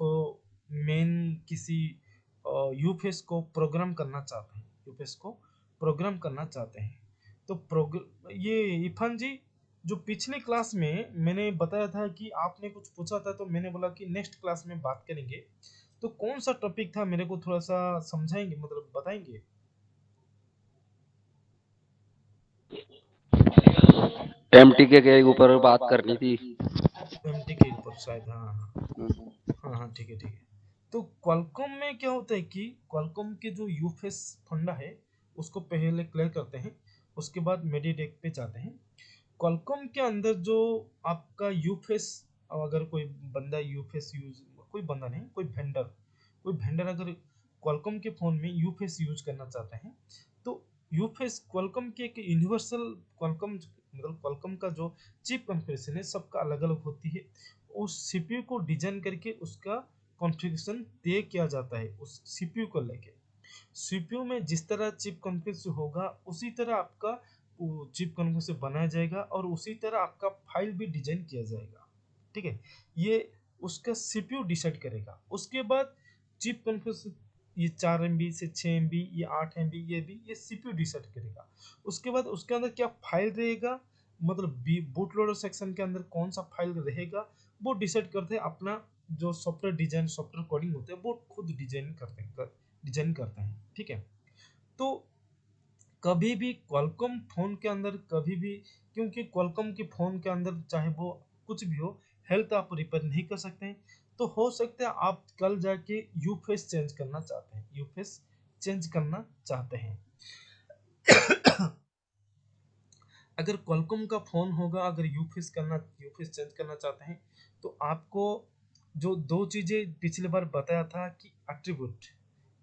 मेन किसी यूपीएस को प्रोग्राम करना चाहते हैं, यूपीएस को प्रोग्राम करना चाहते हैं, तो ये इरफान जी, जो पिछले क्लास में मैंने बताया था कि आपने कुछ पूछा था, तो मैंने बोला कि नेक्स्ट क्लास में बात करेंगे। तो कौन सा टॉपिक था, मेरे को थोड़ा सा समझाएंगे, मतलब बताएंगे?
एमटीके के ऊपर बात करनी थी।
एमटी के ऊपर शायद, हाँ हाँ हाँ हाँ, ठीक है ठीक है। तो क्वालकॉम में क्या होता है कि क्वालकॉम के जो यूफेस फंडा है उसको पहले क्लियर करते हैं, उसके बाद मेडिटेक पे जाते हैं। क्वालकॉम के अंदर जो आपका यूफेस, अगर कोई बंदा यूफेस यूज, कोई बंदा नहीं, कोई वेंडर अगर क्वालकॉम के फ़ोन में यूफेस यूज करना चाहते हैं, तो यूफेस क्वालकॉम के एक यूनिवर्सल, क्वालकॉम मतलब क्वालकॉम का जो चिप कॉन्फ़िगरेशन है सबका अलग अलग होती है। उस सीपीयू को डिजाइन करके उसका कॉन्फ़िगरेशन तय किया जाता है उस सीपीयू को लेके। सीपीयू में जिस तरह चिप कॉन्फ़िगरेशन होगा उसी तरह आपका चिप कॉन्फ़िगरेशन बनाया जाएगा, और उसी तरह आपका फाइल भी डिजाइन किया जाएगा, ठीक है। ये उसका सीपीयू डिसाइड करेगा। उसके बाद चिप कॉन्फ़िगरेशन, ये 4 MB से 6 MB, ये 8 MB, ये भी ये सीपीयू डिसाइड करेगा। उसके बाद उसके अंदर क्या फाइल रहेगा, मतलब बूट लोडर सेक्शन के अंदर कौन सा फाइल रहेगा, वो डिसाइड करते हैं अपना। जो सॉफ्टवेयर डिजाइन, सॉफ्टवेयर कोडिंग होते हैं वो खुद डिजाइन करते हैं, ठीक है। तो कभी भी क्वालकॉम फोन के अंदर कभी भी, क्योंकि क्वालकॉम के फोन के अंदर चाहे वो कुछ भी हो, हेल्थ आप रिपेयर नहीं कर सकते हैं। तो हो सकता है आप कल जाके यूफेस चेंज करना चाहते हैं, यूफेस चेंज करना चाहते हैं। अगर क्वालकॉम का फ़ोन होगा, अगर यूफेस चेंज करना चाहते हैं, तो आपको जो दो चीज़ें पिछली बार बताया था कि एट्रीब्यूट,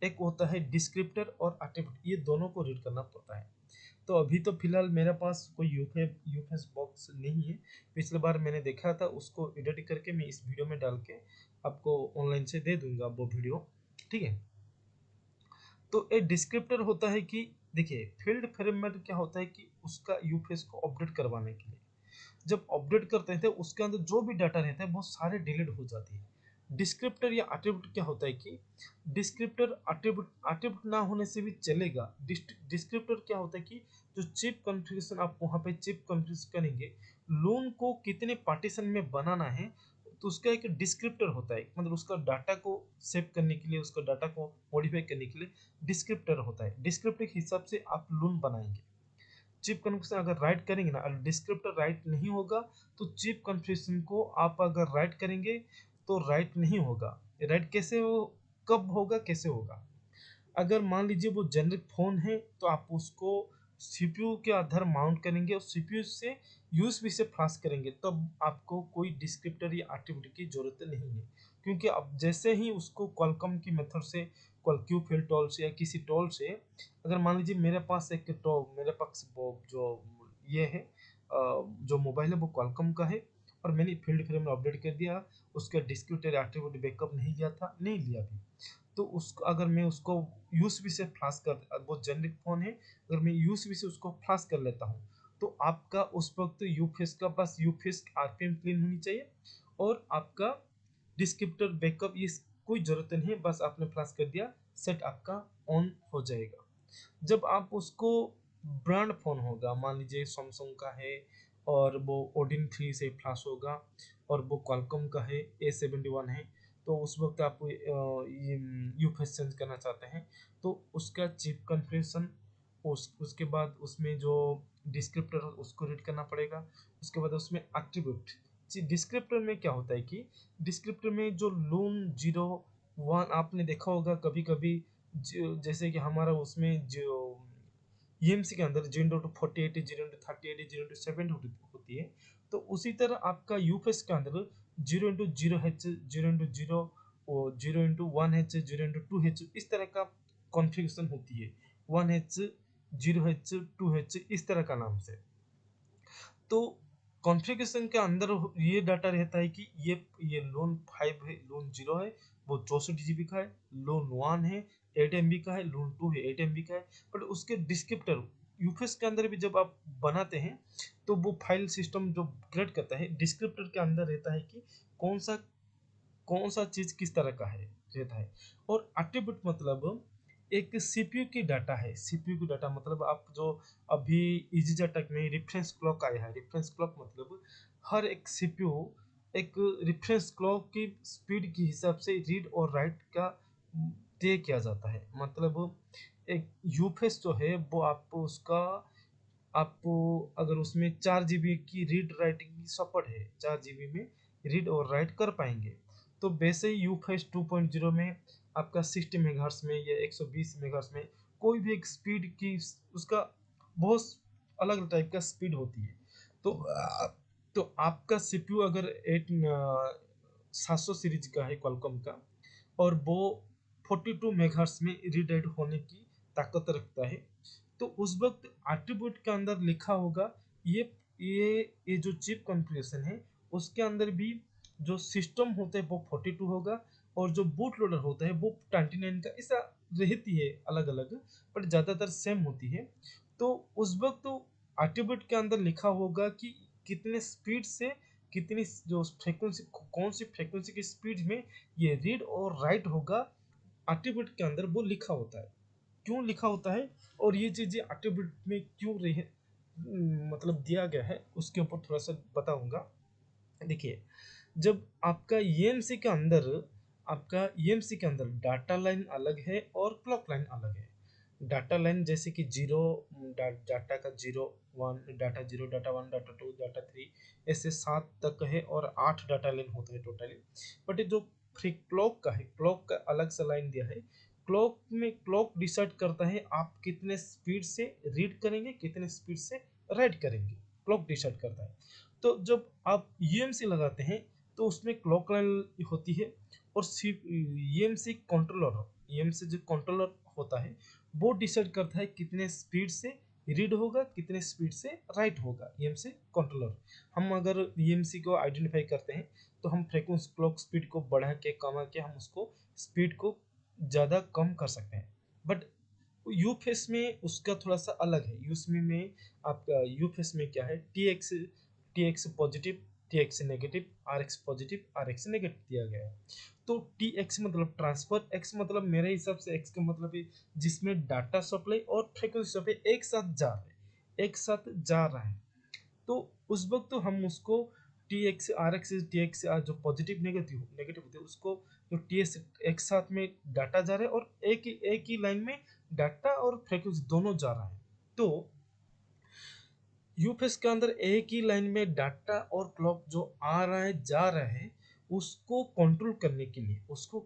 एक होता है डिस्क्रिप्टर और एट्रीब्यूट, ये दोनों को रीड करना पड़ता है। तो अभी तो फिलहाल मेरे पास कोई यूफेस बॉक्स नहीं है। पिछली बार मैंने देखा था, उसको एडिट करके मैं इस वीडियो में डाल के आपको ऑनलाइन से दे दूंगा वो वीडियो, ठीक है। तो एक डिस्क्रिप्टर होता है कि देखिए फील्ड फ्रेम क्या होता है कि उसका यूफेस को अपडेट करवाने के लिए जब अपडेट करते हैं तो उसके अंदर जो भी डाटा रहता है वो सारे डिलीट हो जाती है। डिस्क्रिप्टर या एट्रीब्यूट क्या होता है कि डिस्क्रिप्टर एट्रीब्यूट ना होने से भी चलेगा। डिस्क्रिप्टर क्या होता है कि जो चिप कॉन्फ़िगरेशन आप वहाँ पे चिप कॉन्फ़िगर करेंगे, लोन को कितने पार्टीशन में बनाना है, तो उसका एक डिस्क्रिप्टर होता है, मतलब उसका डाटा को सेव करने के लिए, उसका डाटा को मॉडिफाई करने के लिए डिस्क्रिप्टर होता है। डिस्क्रिप्टर के हिसाब से आप लोन बनाएंगे। चिप कन्फिग्रेशन अगर राइट करेंगे ना, अगर डिस्क्रिप्टर राइट नहीं होगा तो चिप कन्फिग्रेशन को आप अगर राइट करेंगे तो राइट नहीं होगा। राइट कैसे हो, कब होगा, कैसे होगा? अगर मान लीजिए वो जेनरिक फोन है तो आप उसको सीपीयू के आधार माउंट करेंगे और सीपीयू से यूएसबी से फ्लैश करेंगे, तब आपको कोई डिस्क्रिप्टर या एट्रीब्यूट की जरूरत नहीं है, क्योंकि अब जैसे ही उसको क्वालकॉम की मेथड से क्यू फिल टोल से या किसी टोल से, अगर मान लीजिए मेरे पास एक तो मेरे पास वो जो ये है जो मोबाइल है वो क्वालकॉम का है और मैंने फील्ड फ्रेम में अपडेट कर दिया, उसका डिस्क्रिप्टर एट्रीब्यूट बैकअप नहीं लिया था, नहीं लिया भी, तो उसको अगर मैं उसको यूएसबी से फ्लैश कर, वो जेनरिक फोन है, अगर मैं यूएसबी से उसको फ्लैश कर लेता हूँ तो आपका उस वक्त यूफेस का बस यूफेस आरपीएम क्लीन होनी चाहिए और आपका डिस्क्रिप्टर बैकअप ये कोई जरूरत नहीं है, बस आपने फ्लैश कर दिया, सेट आपका ऑन हो जाएगा। जब आप उसको ब्रांड फोन होगा, मान लीजिए सैमसंग का है और वो ओडिन 3 से फ्लैश होगा और वो क्वालकॉम का है, A71 है, तो उस वक्त आप यूफेस चेंज करना चाहते हैं तो उसका चिप कन्फिग्रेशन, उसके बाद उसमें जो डिस्क्रिप्टर उसको रीड करना पड़ेगा, उसके बाद उसमें एट्रीब्यूट। डिस्क्रिप्टर में क्या होता है कि डिस्क्रिप्टर में जो लून 0 1 आपने देखा होगा कभी कभी, जैसे कि हमारा उसमें जो ईएमसी के अंदर 0:48 0:38 0:7 होती है, तो उसी तरह आपका यूफेस के अंदर 0:0h 0:0 और 0:1h 0:2h इस तरह का कॉन्फ़िगरेशन होती है, 1h 0h 2h इस तरह का नाम से। तो कॉन्फ़िगरेशन के अंदर ये डाटा रहता है कि ये लोन 5 है, लोन 0 है, वो 64 GB का है, लोन 1 है 8 MB का है, लोन 2 है 8 MB का है। बट उसके डिस्क्रिप्टर यूफेस के अंदर भी जब आप बनाते हैं तो वो फाइल सिस्टम जो क्रिएट करता है डिस्क्रिप्टर के अंदर रहता है कि कौन सा कौन सा चीज किस तरह का है रहता है। और एट्रीब्यूट मतलब एक सीपीयू की डाटा है, सीपीयू की डाटा मतलब आप जो अभी इजी टेक में रेफरेंस क्लॉक आया है, रेफरेंस क्लॉक मतलब हर एक सीपीयू एक रेफरेंस क्लॉक की स्पीड के हिसाब से रीड और राइट का तय किया जाता है। मतलब एक यूफेस जो है वो आपको उसका आपको अगर उसमें 4 GB की रीड राइटिंग की सपोर्ट है, 4 GB में रीड और राइट कर पाएंगे, तो वैसे ही यूफेस 2.0 में आपका 60 मेगाहर्ट्ज में या 120 मेगाहर्ट्ज में कोई भी एक स्पीड की उसका बहुत अलग टाइप का स्पीड होती है। तो तो आपका सीपीयू अगर 700 सीरीज का है क्वालकॉम का और वो 42 मेगाहर्ट्ज में रीड राइट होने की ताकत रखता है, तो उस वक्त एट्रीब्यूट के अंदर लिखा होगा ये ये जो चिप कॉन्फ़िगरेशन है उसके अंदर भी जो सिस्टम होता है वो 42 होगा और जो बूट लोडर होता है वो 29 का, ऐसा रहती है अलग अलग पर ज़्यादातर सेम होती है। तो उस वक्त तो एट्रीब्यूट के अंदर लिखा होगा कि कितने स्पीड से कितनी जो फ्रीक्वेंसी, कौन सी फ्रीक्वेंसी की स्पीड में ये रीड और राइट होगा, एट्रीब्यूट के अंदर वो लिखा होता है। क्यों लिखा होता है और ये चीजें एट्रीब्यूट में क्यों रहे मतलब दिया गया है उसके ऊपर थोड़ा सा बताऊंगा। देखिए जब आपका ईएमसी के अंदर, आपका ईएमसी के अंदर डाटा लाइन अलग है और क्लॉक लाइन अलग है। डाटा लाइन जैसे कि जीरो, डाटा का 0 1 डाटा 0 डाटा 1 डाटा 2 डाटा 3 ऐसे 7 तक है और 8 डाटा लाइन होता है टोटली। बट ये जो फ्री क्लॉक का है, क्लॉक का अलग सा लाइन दिया है। क्लॉक में क्लॉक डिसाइड करता है आप कितने स्पीड से रीड करेंगे कितने स्पीड से राइट करेंगे, क्लॉक डिसाइड करता है। तो जब आप यूएमसी लगाते हैं तो उसमें क्लॉक लाइन होती है और ईएमसी कंट्रोलर, ईएमसी जो कंट्रोलर होता है वो डिसाइड करता है कितने स्पीड से रीड होगा, कितने स्पीड से राइट होगा, ईएमसी कंट्रोलर। हम अगर ईएमसी को आइडेंटिफाई करते हैं तो हम फ्रीक्वेंसी क्लॉक स्पीड को बढ़ा के कमा के हम उसको स्पीड को ज़्यादा कम कर सकते हैं। बट यू फेस में उसका थोड़ा सा अलग है। यूएसमी में आपका यू फेस में क्या है, T X positive, T X negative, R X positive, R X negative दिया गया है। तो टी एक्स मतलब ट्रांसफर, एक्स मतलब मेरे हिसाब से एक्स का मतलब है जिसमें डाटा सप्लाई और फ्रीक्वेंसी सप्लाई एक साथ जा रहा है। तो उस वक्त तो हम उसको T X R X T X जो पॉजिटिव नेगेटिव नेगेटिव होते हैं उसको, जो टी एक्स एक साथ में डाटा जा रहा है और एक ही लाइन में डाटा और फ्रीक्वेंसी दोनों जा रहा है। तो यूपीएस के अंदर एक ही लाइन में डाटा और क्लॉक जो आ रहा है जा रहा है उसको कंट्रोल करने के लिए, उसको,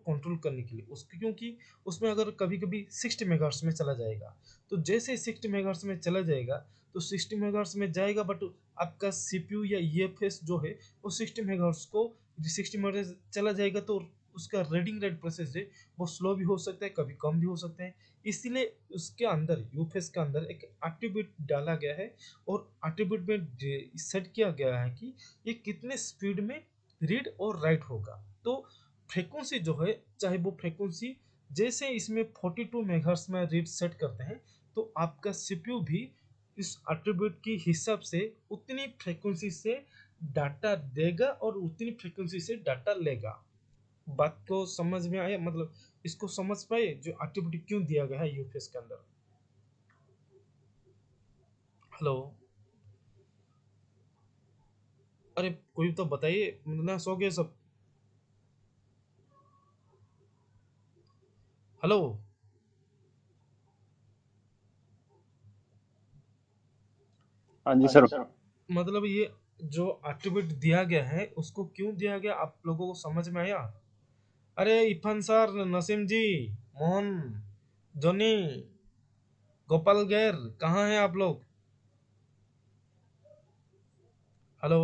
क्योंकि उसमें अगर कभी कभी 60 मेगाहर्ट्ज में चला जाएगा, तो जैसे 60 मेगाहर्ट्ज में चला जाएगा तो 60 मेगाहर्ट्ज में जाएगा, बट आपका सीपीयू या ईएफएस जो है वो 60 मेगाहर्ट्ज को 60 मेगाहर्ट्ज चला जाएगा, तो उसका रीडिंग रेट प्रोसेस है वो स्लो भी हो सकता है, कभी कम भी हो सकता है। इसलिए उसके अंदर यूपीएस के अंदर एक एट्रीब्यूट डाला गया है और एट्रीब्यूट में सेट किया गया है कि ये कितने स्पीड में रीड और राइट होगा। तो फ्रीक्वेंसी जो है, चाहे वो फ्रीक्वेंसी जैसे इसमें 42 मेगाहर्ट्ज में रीड सेट करते हैं, तो आपका सीपीयू भी इस एट्रीब्यूट के हिसाब से उतनी फ्रीक्वेंसी से डाटा देगा और उतनी फ्रीक्वेंसी से डाटा लेगा। बात को समझ में आया, मतलब इसको समझ पाए जो एट्रीब्यूट क्यों दिया गया है यूपीएस के अंदर। हेलो, अरे कोई तो बताइए, ना सो गए सब। हेलो,
हाँ जी सर।
मतलब ये जो एट्रीब्यूट दिया गया है उसको क्यों दिया गया, आप लोगों को समझ में आया? अरे इरफान सर, नसीम जी, मोहन, जोनी, गोपाल गैर, कहाँ हैं आप लोग? हेलो।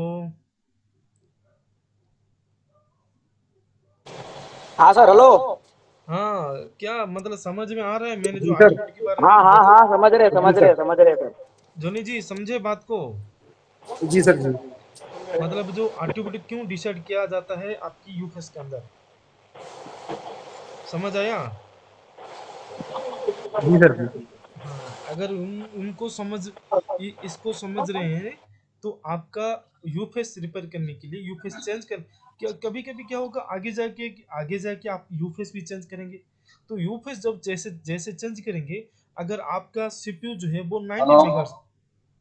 हाँ सर, हेलो।
हाँ, क्या मतलब समझ में आ रहा है मैंने
जी
जो
सर।
एट्रीब्यूट के बारे
हाँ
में
हाँ
बता।
हाँ, समझ रहे
जी
समझ
सर।
रहे समझ रहे सर।
जोनी जी समझे बात को?
जी सर। जी
मतलब जो एट्रीब्यूट क्यों डिसाइड किया जाता है आपकी यूएफएस के अंदर, समझ आया?
जी सर। जी
हाँ, अगर उनको इसको समझ रहे हैं तो आपका यूफेस रिपेयर करने के लिए, यूफेस चेंज कर, क्या कभी कभी क्या होगा, आगे जाके आप यूफेस भी चेंज करेंगे। तो यूफेस जब जैसे जैसे चेंज करेंगे, अगर आपका सीपीयू जो है वो 90
हेलो।
Megahertz,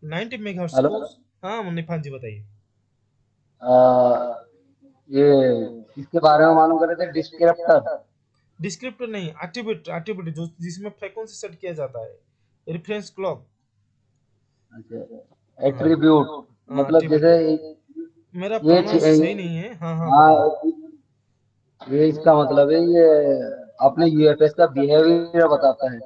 90 megahertz
hello.
को, हाँ मुन्नीफान जी बताइए।
ये किसके बारे में मालूम कर रहे थे? डिस्क्रिप्टर।
डिस्क्रिप्टर नहीं, एट्रीब्यूट जो जिसमें फ्रीक्वेंसी सेट किया जाता है, रेफरेंस क्लॉक।
अच्छा,
हाँ
एट्रीब्यूट।
हाँ
मतलब जैसे
एट्रीब्यूट, मेरा
ये
प्रोनाउंस सही नहीं है, हाँ हाँ
हाँ,
बताइए।
ये इसका मतलब है, ये अपने यूएफएस का बिहेवियर बताता है।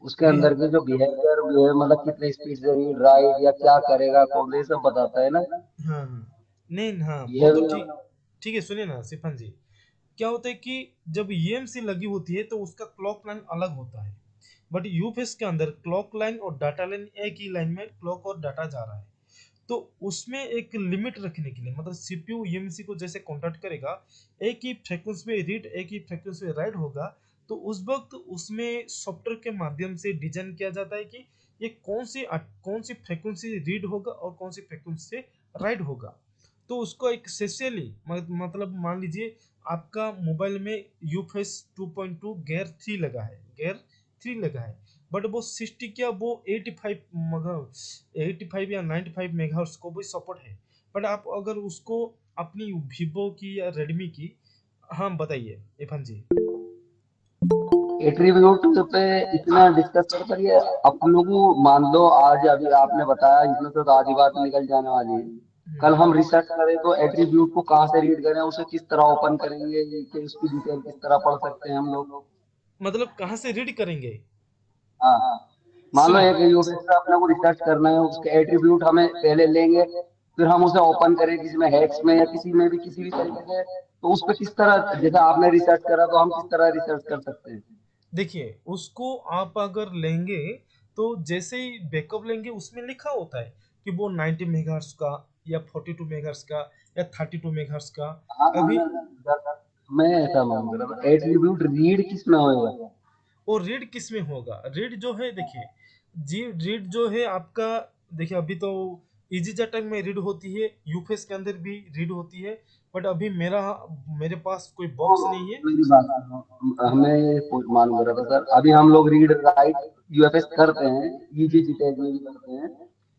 उसके
भी,
अंदर के जो बिहेवियर मतलब कितने स्पीड से रीड राइट या क्या करेगा कौन से, ये सब बताता है ना।
हाँ हाँ, नहीं हाँ वो तो
बिहेवियर।
ठीक, ठीक है। सुनिए ना सिफान जी, क्या होता है कि जब ईएमसी लगी होती है तो उसका क्लॉक लाइन अलग होता है, बट यूपीएस के अंदर क्लॉक लाइन और डाटा लाइन एक ही लाइन में क्लॉक और डाटा जा रहा है। तो उसमें एक लिमिट रखने के लिए, मतलब सीपीयू ईएमसी को जैसे कॉन्टैक्ट करेगा, एक ही फ्रीक्वेंसी पे रीड एक ही फ्रीक्वेंसी पे राइट होगा, तो उस वक्त उसमें सॉफ्टवेयर के माध्यम से डिजाइन किया जाता है कि ये कौन सी फ्रीक्वेंसी रीड होगा और कौन सी फ्रीक्वेंसी से राइट होगा। तो उसको एक स्पेशली, मतलब मान लीजिए आपका मोबाइल में यूफेस 2.2 गेयर 3 लगा है, बट वो 60 क्या वो 85 मगर 85 या 95 मेगाहर्ट्ज को भी सपोर्ट है। बट आप अगर उसको अपनी वीवो की या रेडमी की, हाँ बताइए इरफान जी।
एट्रीब्यूट पे इतना डिस्कस कर कर ये अपन लोगों, मान लो आज अभी आपने बताया, इसमें से तो आधी बात निकल जाने वाली है। कल हम रिसर्च करें तो एट्रीब्यूट को कहाँ से रीड करें, उसे किस तरह ओपन करेंगे, कि उसकी डिटेल किस तरह पढ़ सकते हैं हम लोग।
मतलब कहाँ से रीड करेंगे?
हाँ, मान लो
सुनिए,
एक यूएस का अपने को रिसर्च करना है, उसके एट्रीब्यूट हमें पहले लेंगे, फिर हम उसे ओपन करें किसी में हैक्स में या किसी में भी किसी भी तरीके से, तो उस पर किस तरह, जैसे आपने रिसर्च करा तो हम किस तरह रिसर्च कर सकते हैं।
देखिए उसको आप अगर लेंगे तो जैसे ही बैकअप लेंगे उसमें लिखा होता है कि वो 90 मेगाहर्ट्ज का या 42 मेगाहर्ट्ज का या 32 मेगाहर्ट्ज का।
हाँ हाँ,
अभी
मैं ऐसा मांग रहा था, एट्रीब्यूट रीड किस में होएगा?
और रीड किस में होगा? रीड जो है देखिए, जी रीड जो है आपका, देखिए अभी तो इजी जटक में रीड होती है, यूफेस के अंदर भी रीड होती है, बट अभी मेरे पास कोई
तो
बॉक्स नहीं है।
मेरी बात सुनो, हमें मालूम रहा था सर, अभी हम लोग रीड राइट यूएफएस करते हैं, ईजीजी टैग में भी करते हैं,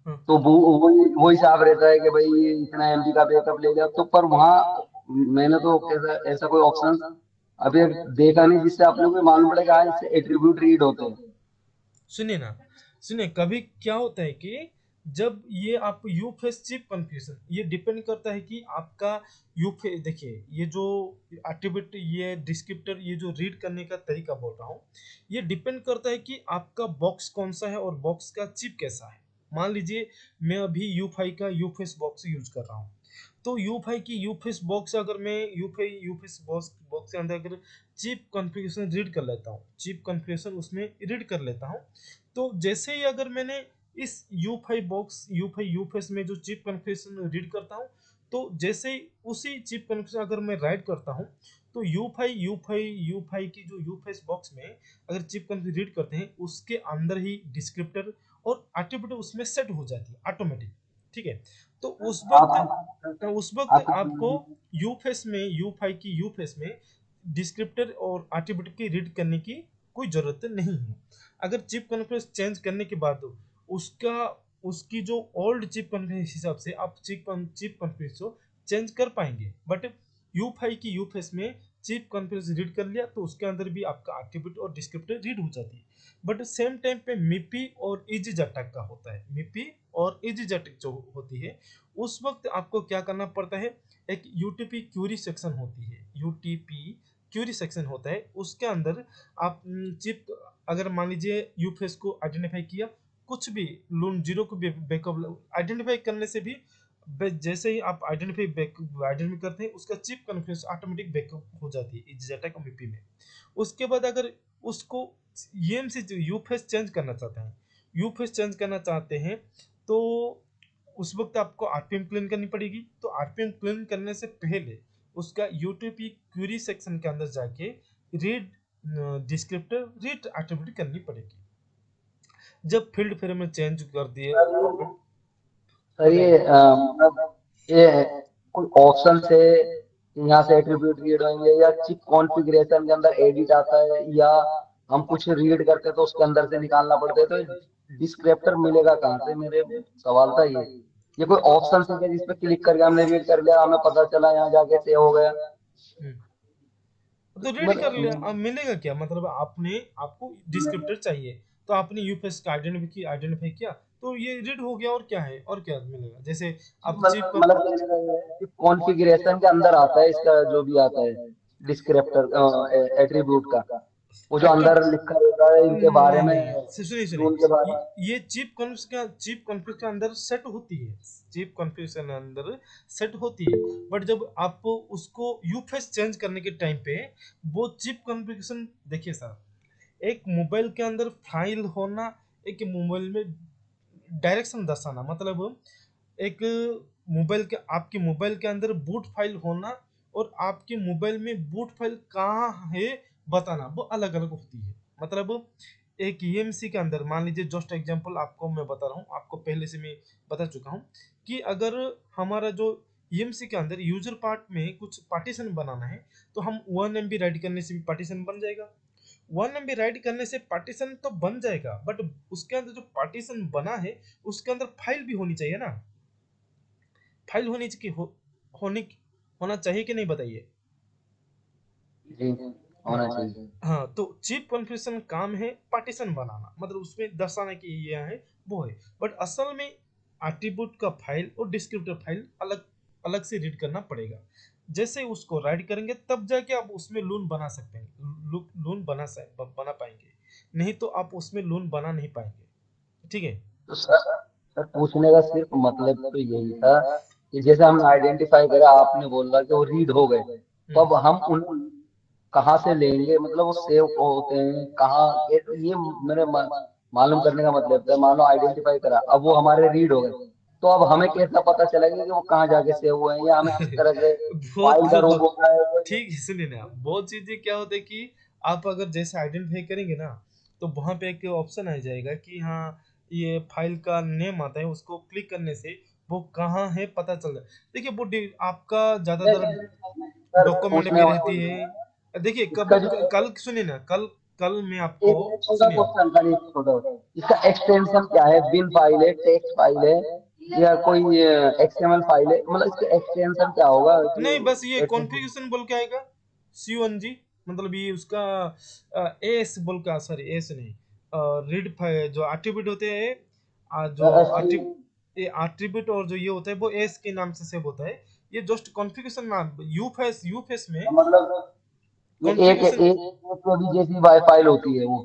हाँ,
तो वो हिसाब रहता है कि भाई ये इतना एमबी का बैकअप ले लिया, तो पर वहाँ मैंने तो कैसा ऐसा कोई ऑप्शन अभी देखा नहीं जिससे आप लोगों को मालूम पड़ेगा हाँ, इससे एट्रीब्यूट रीड होते हैं।
सुनिए ना, सुनिए, कभी क्या होता है कि जब ये आप यू फेस चिप कन्फ्यूजन, ये डिपेंड करता है कि आपका यू फेस, देखिए ये जो एट्रीब्यूट, ये डिस्क्रिप्टर, ये जो रीड करने का तरीका बोल रहा हूँ, ये डिपेंड करता है कि आपका बॉक्स कौन सा है और बॉक्स का चिप कैसा है। मान लीजिए मैं अभी U5 का यू फेस बॉक्स यूज कर रहा हूँ, तो U5 की यू फेस बॉक्स, अगर मैं यू फेस बॉक्स बॉक्स के अंदर अगर चिप कॉन्फ़िगरेशन रीड कर लेता हूँ, चिप कॉन्फ़िगरेशन उसमें रीड कर लेता हूँ, तो जैसे ही अगर मैंने इस U5 यू फेस में जो चिप कॉन्फ़िगरेशन रीड करता हूँ, तो जैसे ही उसी चिप कॉन्फ़िगरेशन अगर मैं राइट करता हूँ, तो यू फाइव की जो यू फेस बॉक्स में अगर चिप कॉन्फ़िगरेशन रीड करते हैं, उसके अंदर ही डिस्क्रिप्टर और एट्रीब्यूट उसमें सेट हो जाती है ऑटोमेटिक। ठीक है, तो
आप
उस वक्त
आप
आपको यू फाइव की यू फेस में डिस्क्रिप्टर और एट्रीब्यूट की रीड करने की कोई जरूरत नहीं है। अगर चिप कॉन्फ़िगरेशन चेंज करने के बाद उसका उसकी जो ओल्ड चिप कॉन्फ़िगरेशन हिसाब से आप चिप कॉन्फ़िगरेशन चेंज कर पाएंगे, बट U5 की यूफेस में चिप कॉन्फ़िगरेशन रीड कर लिया तो उसके अंदर भी आपका एट्रीब्यूट और डिस्क्रिप्टर रीड हो जाती है। बट सेम टाइम पे मिपी और इजी जटक का होता है, मिपी और इजी जटक जो होती है, उस वक्त आपको क्या करना पड़ता है, एक यूटीपी क्यूरी सेक्शन होती है, यूटीपी क्यूरी सेक्शन होता है, उसके अंदर आप चिप, अगर मान लीजिए यूफेस को आइडेंटिफाई किया, कुछ भी लून जीरो को बैकअप आइडेंटिफाई करने से भी जैसे ही आप आइडेंटिफाई करते हैं, उसका चिप कॉन्फ़िगरेशन ऑटोमेटिक बैकअप हो जाती है इजजेटा कम्युनिटी में। उसके बाद अगर उसको ईएमसी यूफेस चेंज करना चाहते हैं, यूफेस चेंज करना चाहते हैं, तो उस वक्त आपको आरपीएम क्लीन करनी पड़ेगी। तो आरपीएम क्लीन करने से पहले उसका यूटीपी क्वेरी सेक्शन के अंदर जाके रीड डिस्क्रिप्टर रीड एट्रीब्यूट करनी पड़ेगी। जब फील्ड फेयर में चेंज कर दिए,
सर
बताइए।
ये मतलब ये कोई ऑप्शन से यहाँ से एट्रीब्यूट रीड होंगे या चिप कॉन्फ़िगरेशन के अंदर एडिट आता है, या हम कुछ रीड करते हैं तो उसके अंदर से निकालना पड़ता है, तो डिस्क्रिप्टर मिलेगा कहाँ से? मेरे सवाल था ये कोई ऑप्शन है क्या जिसपे क्लिक करके हमने रीड कर लिया, हमें पता चला यहाँ जाके सेव हो गया?
हम्म, तो रीड कर लिया, अब
मतलब
मिलेगा क्या, मतलब आपको डिस्क्रिप्टर चाहिए, तो आपने यूफेस का आइडेंटिफाई किया, तो ये रीड हो गया, और क्या है, और क्या मिलेगा, जैसे आप चिप
मतलब कहने का ये है कि कॉन्फ़िगरेशन के अंदर आता है इसका जो भी आता है डिस्क्रिप्टर एट्रीब्यूट का, वो जो अंदर लिखा रहता है इनके बारे
नहीं
में,
नहीं, सुनिए,
रूल के बारे में।
ये चिप कॉन्फ़िगरेशन के अंदर सेट होती है, चिप कॉन्फ़िगरेशन के अंदर सेट होती है, बट जब आप उसको यूफेस चेंज करने के टाइम पे वो चिप कॉन्फ़िगरेशन, देखिए सर, एक मोबाइल के अंदर फाइल होना, एक मोबाइल में डायरेक्शन दर्शाना, मतलब एक मोबाइल के, आपके मोबाइल के अंदर बूट फाइल होना और आपके मोबाइल में बूट फाइल कहाँ है बताना, वो अलग अलग होती है। मतलब एक ईएमसी के अंदर, मान लीजिए जस्ट एग्जांपल आपको मैं बता रहा हूँ, आपको पहले से मैं बता चुका हूँ कि अगर हमारा जो ईएमसी के अंदर यूजर पार्ट में कुछ पार्टीशन बनाना है, तो हम 1 MB राइट करने से भी पार्टीशन बन जाएगा। 1 MB राइट करने से पार्टीशन तो बन जाएगा, बट उसके अंदर जो पार्टीशन बना है उसके अंदर फाइल भी होनी चाहिए ना, फाइल होनी चाहिए होनी होना चाहिए कि नहीं, बताइए।
जी,
हाँ,
होना चाहिए।
हाँ, तो चिप कॉन्फ़िगरेशन काम है पार्टीशन बनाना, मतलब उसमें दर्शाना कि ये है वो है, बट असल में एट्रीब्यूट का फाइल और डिस्क्रिप्टर फाइल अलग अलग से रीड करना पड़ेगा। जैसे उसको राइट करेंगे तब जाके आप उसमें लून बना सकते हैं, लून बना पाएंगे, नहीं तो आप उसमें लून बना नहीं पाएंगे। ठीक है।
तो सर पूछने का सिर्फ मतलब तो यही था कि जैसे हमने आइडेंटिफाई करा, आपने बोला कि वो रीड हो गए, तो अब हम उन कहाँ से लेंगे, मतलब वो सेव होते हैं कहाँ, ये मेरे मालूम करने का मतलब है, मान लो आइडेंटिफाई करा, अब वो हमारे रीड हो गए, तो अब हमें कैसा पता चलेगा कि वो कहाँ जाके सेव हुए हैं, या हमें किस तरह से फाइल
बहुत
का रूप होता है तो
ठीक है, सुनिए ना, बहुत चीजें क्या होता है कि आप अगर जैसे आइडेंटिफाई करेंगे ना, तो वहां पे एक ऑप्शन आ जाएगा कि हाँ, ये फाइल का नेम आता है, उसको क्लिक करने से वो कहाँ है पता चल जाए। देखिए वो आपका ज्यादातर
सर
डॉक्यूमेंट
पूछने
भी
वाला
रहती है। देखिए कब
इसका जो
कल सुनिए ना, कल कल मैं आपको,
एक छोटा
सुनिए,
क्वेश्चन था, एक छोटा, इसका एक्सटेंशन क्या है? बिन फाइल है, टेक्स्ट फाइल है, या कोई एक्सएमएल फाइल है, मतलब इसका एक्सटेंशन क्या होगा कि
नहीं बस ये
एट्रीब्यूट?
कॉन्फ़िगरेशन बोल के आएगा, CONG, मतलब ये उसका एस बोल का, सॉरी एस नहीं, रीड जो एट्रीब्यूट होते हैं, जो ये एट्रीब्यूट और जो ये होता है वो एस के नाम से सेव होता है। ये जस्ट कॉन्फ़िगरेशन नाम, यूफेस में
मतलब ये एक एक
कॉन्फ़िगरेशन।
केबी जैसी फाइल होती है वो,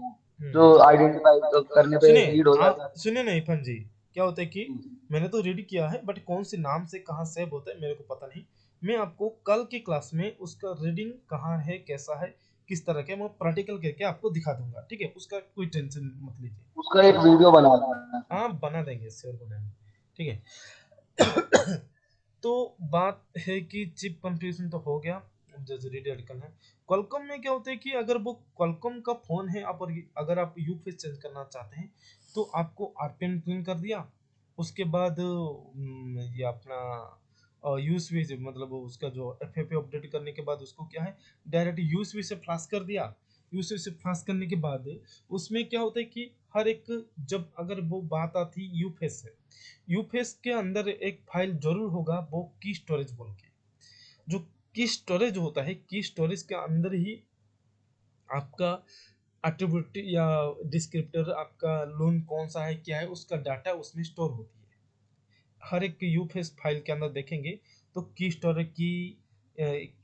जो आइडेंटिफाई करने पे
सुनिए
रीड हो
आप
जाता
सुनिए ना इरफान जी, क्या होता है कि
है।
मैंने तो रीड किया है, बट कौन से नाम से कहाँ सेव होता है मेरे को पता नहीं। मैं आपको कल की क्लास में उसका रीडिंग कहाँ है, कैसा है, किस तरह के, मैं प्रैक्टिकल करके आपको दिखा दूंगा, ठीक है, उसका कोई टेंशन मत लीजिए।
उसका एक वीडियो बना देना।
हाँ बना देंगे, श्योर बनाएंगे, ठीक है। तो बात है कि चिप कंफ्यूजन तो हो गया, जैसे रेडियल है। क्वालकॉम में क्या होता है कि अगर वो क्वालकॉम का फोन है, आप अगर आप यूफेस चेंज करना चाहते हैं, तो आपको आरपीएम ट्यून कर दिया, उसके बाद ये अपना यूएसबी से, मतलब उसका जो एफएफए अपडेट करने के बाद उसको क्या है, डायरेक्ट यूएसबी से फ्लैश कर दिया। यूएसबी से फ्लैश करने के बाद उसमें क्या होता है कि हर एक, जब अगर वो बात आती यूफेस से, यूफेस के अंदर एक फाइल जरूर होगा, वो की स्टोरेज बोल के, जो की स्टोरेज होता है, की स्टोरेज के अंदर ही आपका एट्रीब्यूट या डिस्क्रिप्टर, आपका लोन कौन सा है, क्या है, उसका डाटा उसमें स्टोर होती है। हर एक यूफेस फाइल के अंदर देखेंगे तो की स्टोरेज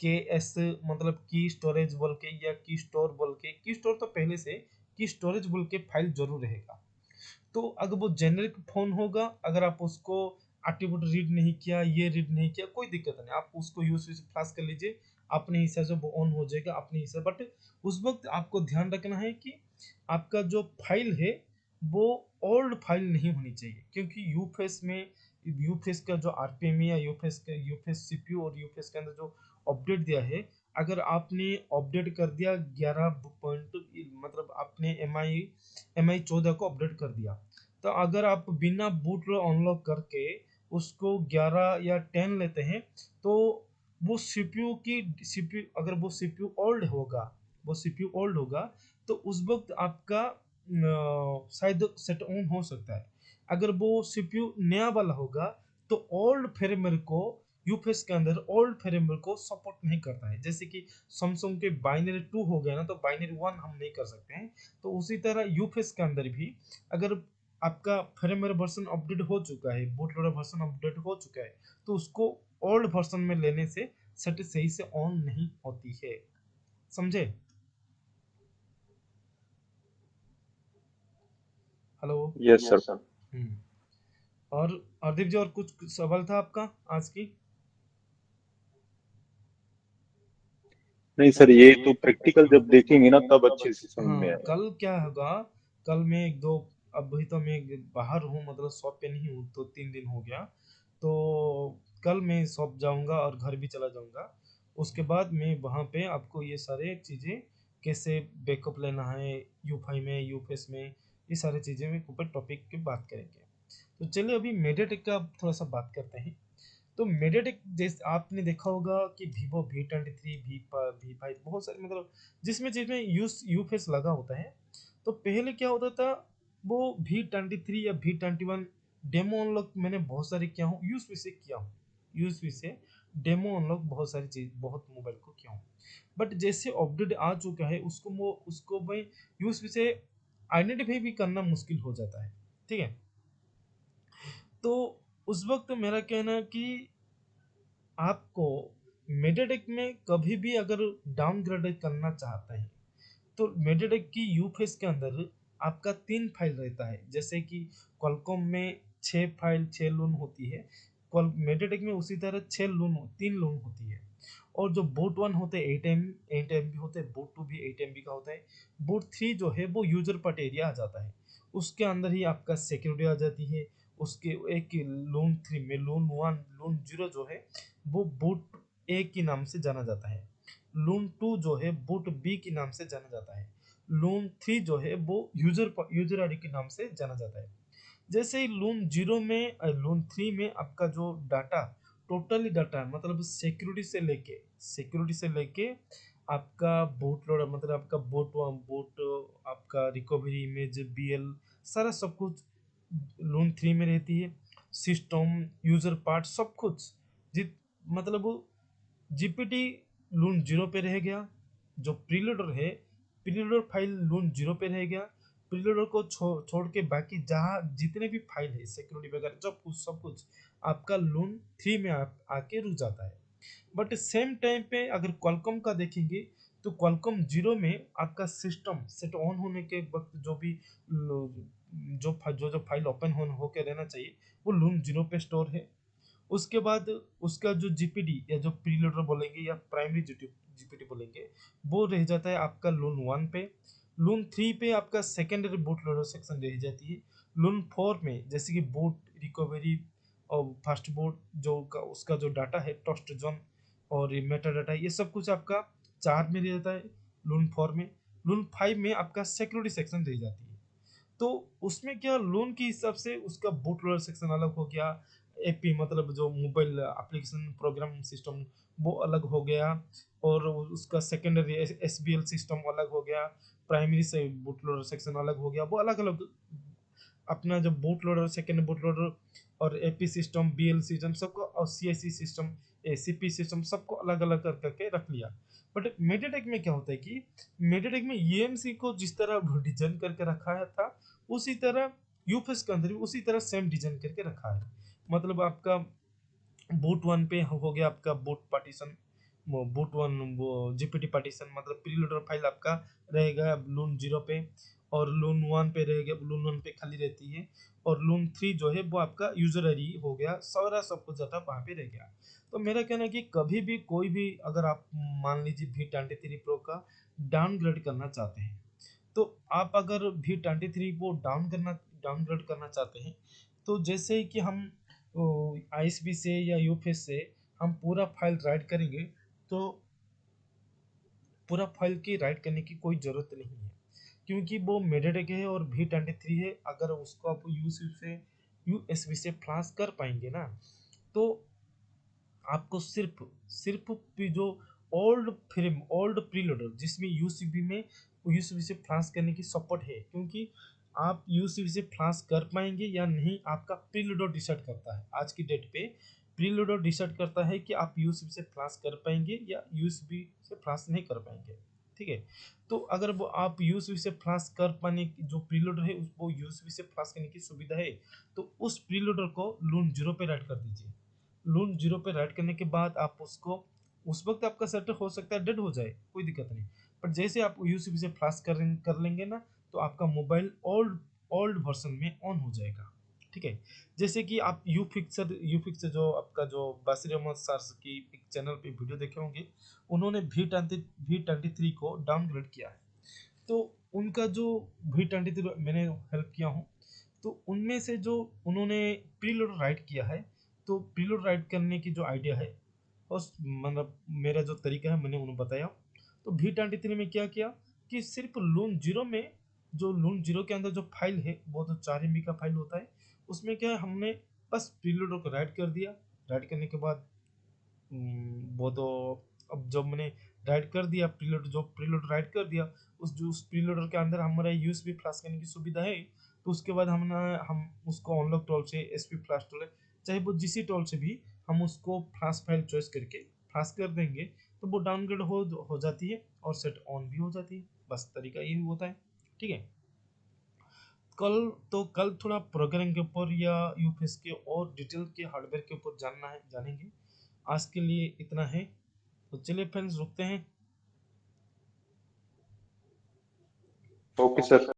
के एस, मतलब की स्टोरेज बोल के, या की स्टोर बोल के, की स्टोर तो पहले से की स्टोरेज बोल के फाइल जरूर रहेगा। तो अगर वो जेनरिक फोन होगा, अगर आप उसको एट्रीब्यूट रीड नहीं किया, ये रीड नहीं किया, कोई दिक्कत नहीं, आप उसको यूएसबी से फ्लैश कर लीजिए, अपने हिसाब से वो ऑन हो जाएगा अपने हिसाब। बट उस वक्त आपको ध्यान रखना है कि आपका जो फाइल है वो ओल्ड फाइल नहीं होनी चाहिए, क्योंकि यूफेस में, यूफेस का जो आरपीएम या यूफेस सीपीयू और यूफेस के अंदर जो अपडेट दिया है, अगर आपने अपडेट कर दिया 11 पॉइंट, मतलब आपने एम आई 14 को अपडेट कर दिया, तो अगर आप बिना बूट अनलॉक करके उसको 11 या 10 लेते हैं, तो वो सीपीयू, अगर वो सीपीयू ओल्ड होगा, वो सीपीयू ओल्ड होगा, तो उस वक्त आपका शायद सेट ऑन हो सकता है। अगर वो सीपीयू नया वाला होगा, तो ओल्ड फ्रेमवेयर को, यूफेस के अंदर ओल्ड फ्रेमवेयर को सपोर्ट नहीं करता है। जैसे कि सैमसंग के बाइनरी 2 हो गया ना, तो बाइनरी 1 हम नहीं कर सकते हैं। तो उसी तरह यूफेस के अंदर भी, अगर आपका फर्मवेयर वर्जन अपडेट हो चुका है, बूट लोडर वर्जन अपडेट हो चुका है, तो उसको ओल्ड वर्जन में लेने से सेट सही से ऑन नहीं होती है, समझे? हेलो।
Yes sir.
हम्म। और हार्दिक जी, और कुछ सवाल था आपका आज की?
नहीं सर, ये तो प्रैक्टिकल जब देखेंगे ना तब अच्छे से समझ में
हाँ
आएगा।
कल क्या होगा, कल मैं एक दो, अभी तो मैं बाहर हूँ, मतलब शॉप पे नहीं हूँ, तो 3 दिन हो गया। तो कल मैं शॉप जाऊंगा और घर भी चला जाऊंगा। उसके बाद मैं वहाँ पे आपको ये सारे चीज़ें, कैसे बैकअप लेना है यूफाई में, यूफेस में, ये सारी चीज़ें में ऊपर टॉपिक की बात करेंगे। तो चलिए अभी मेडिटेक का थोड़ा सा बात करते हैं। तो मेडिटेक, जैसे आपने देखा होगा कि वीवो V23, V5 बहुत सारे, मतलब जिसमें जिसमें यूफेस लगा होता है। तो पहले क्या होता था, वो V23 या V21 डेमो अनलॉक मैंने बहुत सारे किया हूँ, यूएसबी से किया हूँ, यूएसबी से डेमो अनलॉक बहुत सारी चीज, बहुत मोबाइल को किया हूँ। बट जैसे अपडेट आ चुका है, उसको मैं यूएसबी से आइडेंटिफाई भी करना मुश्किल हो जाता है, ठीक है। तो उस वक्त मेरा कहना है कि आपको मेडिटेक में कभी भी अगर डाउनग्रेड करना चाहते हैं, तो मेडिटेक की यूफेस के अंदर आपका 3 फाइल रहता है। जैसे कि क्वालकॉम में 6 फाइल, 6 लोन होती है, मेडिटेक में उसी तरह 6 लोन, 3 लोन होती है। और जो बूट 1 होते हैं 8 MB होते हैं, बूट 2 भी 8 MB का होता है, बूट 3 जो है वो यूजर पार्ट एरिया आ जाता है, उसके अंदर ही आपका सिक्योरिटी आ जाती है। उसके एक लून 3 में लून 1 लून 0 जो है वो बूट ए के नाम से जाना जाता है, लून 2 जो है बूट बी के नाम से जाना जाता है, लून 3 जो है वो यूजर आईडी के नाम से जाना जाता है। जैसे ही लून 3 में आपका जो डाटा टोटली डाटा मतलब सिक्योरिटी से लेके आपका बूट लोडर मतलब आपका बूट आपका रिकवरी इमेज बीएल सारा सब कुछ लून 3 में रहती है। सिस्टम यूजर पार्ट सब कुछ जित मतलब जीपीटी लून 0 पे रह गया। जो प्रीलोडर है प्रीलोडर फाइल लून 0 पे रह गया। प्रीलोडर को छोड़ के बाकी जहाँ जितने भी फाइल है सिक्योरिटी वगैरह सब कुछ आपका लून 3 में आके रुक जाता है। बट सेम टाइम पे अगर क्वालकॉम का देखेंगे तो क्वालकॉम 0 में आपका सिस्टम सेट ऑन होने के वक्त जो भी जो फाइल ओपन होके रहना चाहिए वो लून 0 पे स्टोर है। उसके बाद उसका जो जीपीडी या जो प्रीलोडर बोलेंगे या प्राइमरी जीपीडी बोलेंगे वो रह जाता है आपका लून 1 पे। लून 3 पे आपका सेकेंडरी बूट लोडर सेक्शन रह जाती है। लून 4 में जैसे कि बूट रिकवरी और फर्स्ट बूट उसका जो डाटा है ट्रस्ट जोन और मेटा डाटा ये सब कुछ आपका 4 में रह जाता है लून 4 में। लून 5 में आपका सिक्योरिटी सेक्शन रह जाती है। तो उसमें क्या लोन के हिसाब से उसका बूट लोडर सेक्शन अलग हो गया, एपी मतलब जो मोबाइल एप्लीकेशन प्रोग्राम सिस्टम वो अलग हो गया, और उसका सेकेंडरी एसबीएल सिस्टम अलग हो गया, प्राइमरी से बूट लोडर सेक्शन अलग हो गया, वो अलग अलग अपना जो boot loader second boot loader और एपी सिस्टम बीएल सिस्टम सबको और सीआईसी सिस्टम एसीपी सिस्टम सबको अलग अलग करके रख लिया। बट मेडिटेक में क्या होता है कि मेडिटेक में ईएमसी को जिस तरह डिजाइन करके रखा था उसी तरह यूफएस के अंदर भी उसी तरह सेम डिजाइन करके रखा है। मतलब आपका बूट 1 पे हो गया आपका बूट पार्टीशन, बूट 1 वो जीपीटी पार्टीशन मतलब प्रीलोडर फाइल आपका रहेगा लून 0 पे, और लून 1 पे रहेगा, लून 1 पे खाली रहती है, और लून 3 जो है वो आपका यूजर आईडी हो गया, सारा सब कुछ डाटा वहाँ पे रह गया। तो मेरा कहना है कि कभी भी कोई भी अगर आप मान लीजिए V23 प्रो का डाउनग्रेड करना चाहते हैं, तो आप अगर V23 को डाउनग्रेड करना चाहते हैं तो जैसे ही कि हम आईएसबी से या यूफएस से हम पूरा फाइल राइट करेंगे तो पूरा फाइल की राइट करने की कोई ज़रूरत नहीं है, क्योंकि वो मेडिटेक है और V23 है। अगर उसको आप यूएसबी से फ्लैश कर पाएंगे ना तो आपको सिर्फ जो ओल्ड प्रीलोडर जिसमें यूसीबी से फ्लैश करने की सपोर्ट है, क्योंकि आप यूसीबी से फ्लैश कर पाएंगे या नहीं आपका प्रीलोडर डिसाइड करता है। आज की डेट पे प्रीलोडर डिसाइड करता है कि आप यूसीबी से फ्लैश कर पाएंगे या यूसीबी से फ्लैश नहीं कर पाएंगे। ठीक है, तो अगर वो आप यूसीबी से फ्लैश कर पाने की जो प्रीलोडर है उसको यूसीबी से फ्लैश करने की सुविधा है, तो उस प्रीलोडर को लून 0 पे राइट कर दीजिए। लून 0 पे राइट करने के बाद आप उसको उस वक्त आपका सेटअप हो सकता है डेड हो जाए, कोई दिक्कत नहीं, पर जैसे आप यूसीबी से फ्लैश कर लेंगे ना तो आपका मोबाइल ओल्ड वर्जन में ऑन हो जाएगा। ठीक है, जैसे कि आप यू फिक्सर जो आपका जो बासिर अहमद सर की एक चैनल पे वीडियो देखे होंगे, उन्होंने V23 को डाउनग्रेड किया है। तो उनका जो V23 मैंने हेल्प किया हूँ, तो उनमें से जो उन्होंने प्रीलोड राइट किया है, तो प्रीलोड राइट करने की जो आइडिया है उस मतलब मेरा जो तरीका है मैंने उन्हें बताया। तो V23 में क्या किया कि सिर्फ लून 0 के अंदर जो फाइल है वो तो 4 MB का फाइल होता है, उसमें क्या है हमने बस प्रीलोडर को राइट कर दिया। राइट करने के बाद वो तो अब जब मैंने राइट कर दिया प्रीलोड राइट कर दिया, उस प्रीलोडर के अंदर हमारा यूएसबी फ्लैश करने की सुविधा है। तो उसके बाद हम उसको अनलॉक टोल से एसपी फ्लैश टोल है चाहे वो जिसी टोल से भी हम उसको फ्लैश फाइल चॉइस करके फ्लैश कर देंगे तो वो डाउनग्रेड हो जाती है और सेट ऑन भी हो जाती है। बस तरीका यही होता है। ठीक है, कल थोड़ा प्रोग्रामिंग के ऊपर या यूपीएस के और डिटेल के हार्डवेयर के ऊपर जानेंगे। आज के लिए इतना है, तो चलिए फ्रेंड्स रुकते हैं।
Okay sir.